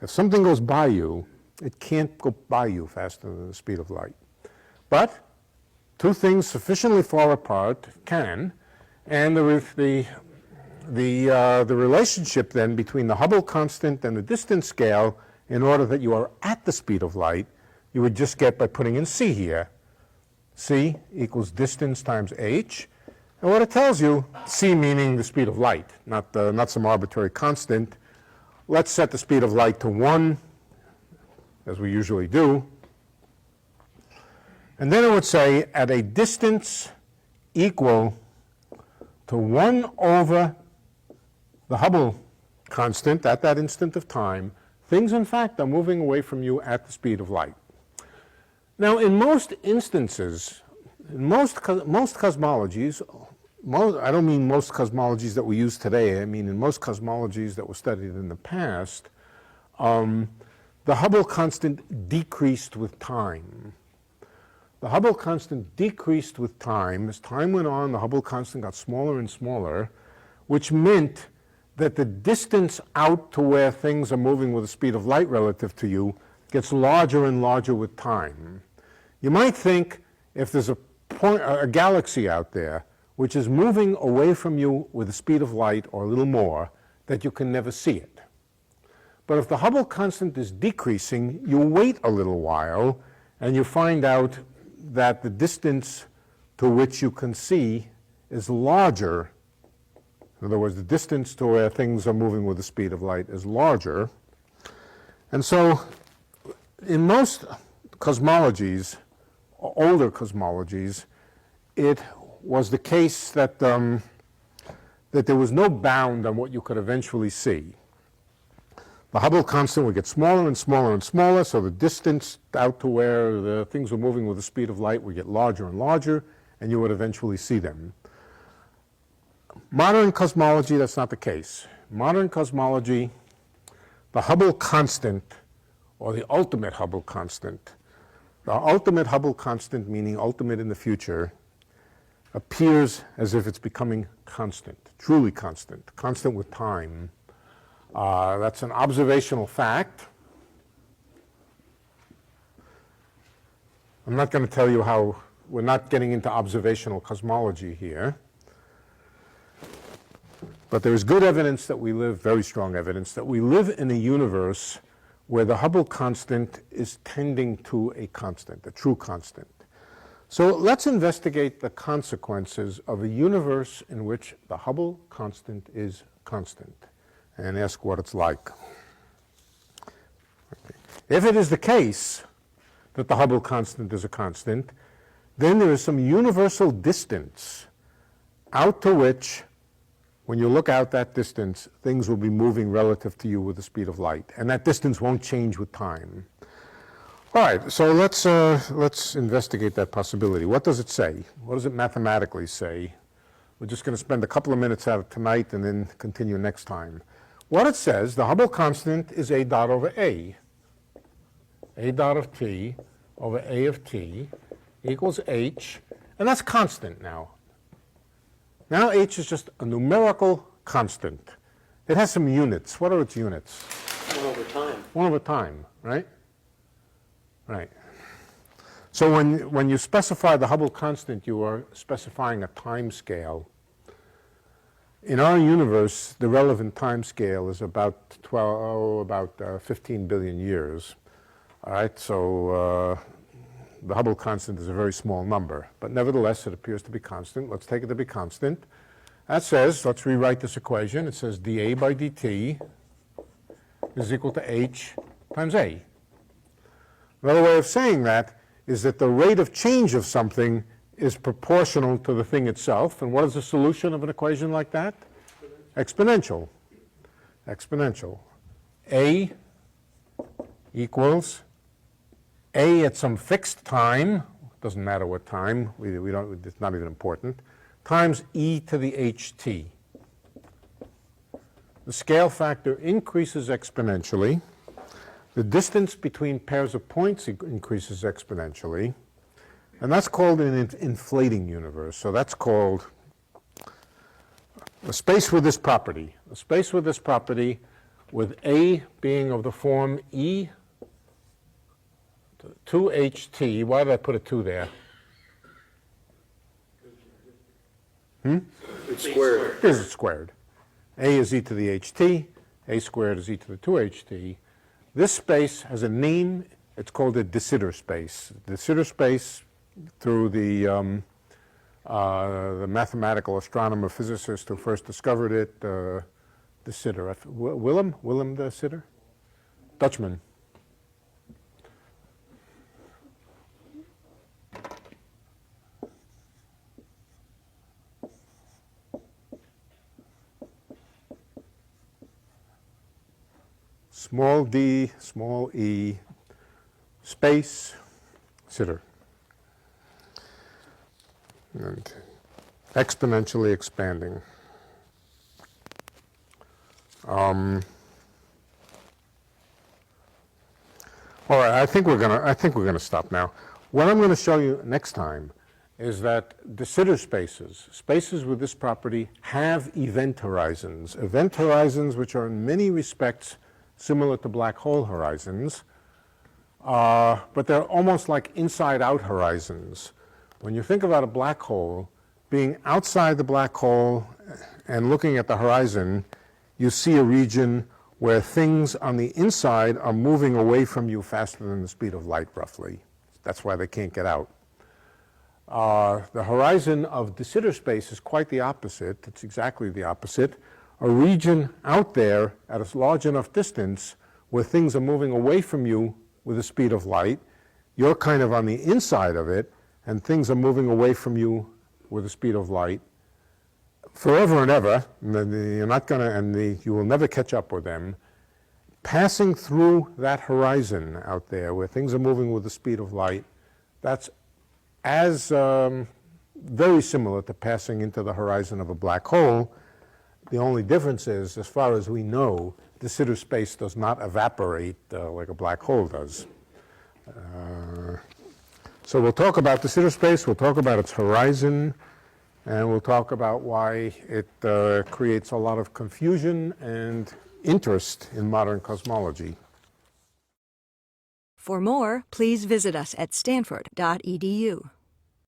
If something goes by you It can't go by you faster than the speed of light. But two things sufficiently far apart can, and the relationship then between the Hubble constant and the distance scale, in order that you are at the speed of light, you would just get by putting in c here. C equals distance times h. And what it tells you, c meaning the speed of light, not some arbitrary constant. Let's set the speed of light to 1, as we usually do. And then it would say at a distance equal to 1 over the Hubble constant at that instant of time, things in fact are moving away from you at the speed of light. Now, in most instances, in most cosmologies, I don't mean most cosmologies that we use today, I mean in most cosmologies that were studied in the past, the Hubble constant decreased with time. The Hubble constant decreased with time. As time went on, the Hubble constant got smaller and smaller, which meant that the distance out to where things are moving with the speed of light relative to you gets larger and larger with time. You might think if there's a galaxy out there which is moving away from you with the speed of light or a little more, that you can never see it. But if the Hubble constant is decreasing, you wait a little while and you find out that the distance to which you can see is larger. In other words, the distance to where things are moving with the speed of light is larger. And so in most cosmologies, older cosmologies, it was the case that, that there was no bound on what you could eventually see. The Hubble constant would get smaller and smaller and smaller, so the distance out to where the things were moving with the speed of light would get larger and larger, and you would eventually see them. Modern cosmology, that's not the case. Modern cosmology, the Hubble constant, or the ultimate Hubble constant, the ultimate Hubble constant, meaning ultimate in the future, appears as if it's becoming constant, truly constant, constant with time. That's an observational fact. I'm not going to tell you how, we're not getting into observational cosmology here. But there is good evidence that we live, very strong evidence, that we live in a universe where the Hubble constant is tending to a constant, a true constant. So let's investigate the consequences of a universe in which the Hubble constant is constant and ask what it's like. Okay. If it is the case that the Hubble constant is a constant, then there is some universal distance out to which, when you look out that distance, things will be moving relative to you with the speed of light, and that distance won't change with time. All right, so let's investigate that possibility. What does it say? What does it mathematically say? We're just going to spend a couple of minutes out tonight and then continue next time. What it says, the Hubble constant is a dot over a. A dot of t over a of t equals h, and that's constant now. Now h is just a numerical constant. It has some units. What are its units? 1 over time. 1 over time, right? Right. So when you specify the Hubble constant, you are specifying a time scale. In our universe, the relevant time scale is about 15 billion years. All right, so the Hubble constant is a very small number, but nevertheless, it appears to be constant. Let's take it to be constant. That says, let's rewrite this equation. It says dA by dt is equal to h times a. Another way of saying that is that the rate of change of something is proportional to the thing itself. And what is the solution of an equation like that? Exponential. Exponential. A equals a at some fixed time, doesn't matter what time, we don't, it's not even important, times e to the ht. The scale factor increases exponentially. The distance between pairs of points increases exponentially. And that's called an inflating universe. So that's called a space with this property. A space with this property with A being of the form E 2ht, why did I put a 2 there? It's squared. Because it's squared. A is e to the ht, a squared is e to the 2ht. This space has a name, it's called a de Sitter space. De Sitter space, through the mathematical astronomer physicist who first discovered it, de Sitter. Willem de Sitter? Dutchman. Small d, small e, space, Sitter. And exponentially expanding. All right, I think we're gonna stop now. What I'm gonna show you next time is that de Sitter spaces, spaces with this property, have event horizons. Event horizons which are in many respects similar to black hole horizons, but they're almost like inside-out horizons. When you think about a black hole, being outside the black hole and looking at the horizon, you see a region where things on the inside are moving away from you faster than the speed of light, roughly. That's why they can't get out. The horizon of de Sitter space is quite the opposite. It's exactly the opposite. A region out there at a large enough distance where things are moving away from you with the speed of light. You're kind of on the inside of it, and things are moving away from you with the speed of light forever and ever. You're not going to, and you will never catch up with them. Passing through that horizon out there where things are moving with the speed of light, that's as very similar to passing into the horizon of a black hole. The only difference is, as far as we know, de Sitter space does not evaporate like a black hole does. So we'll talk about de Sitter space, we'll talk about its horizon, and we'll talk about why it creates a lot of confusion and interest in modern cosmology. For more, please visit us at stanford.edu.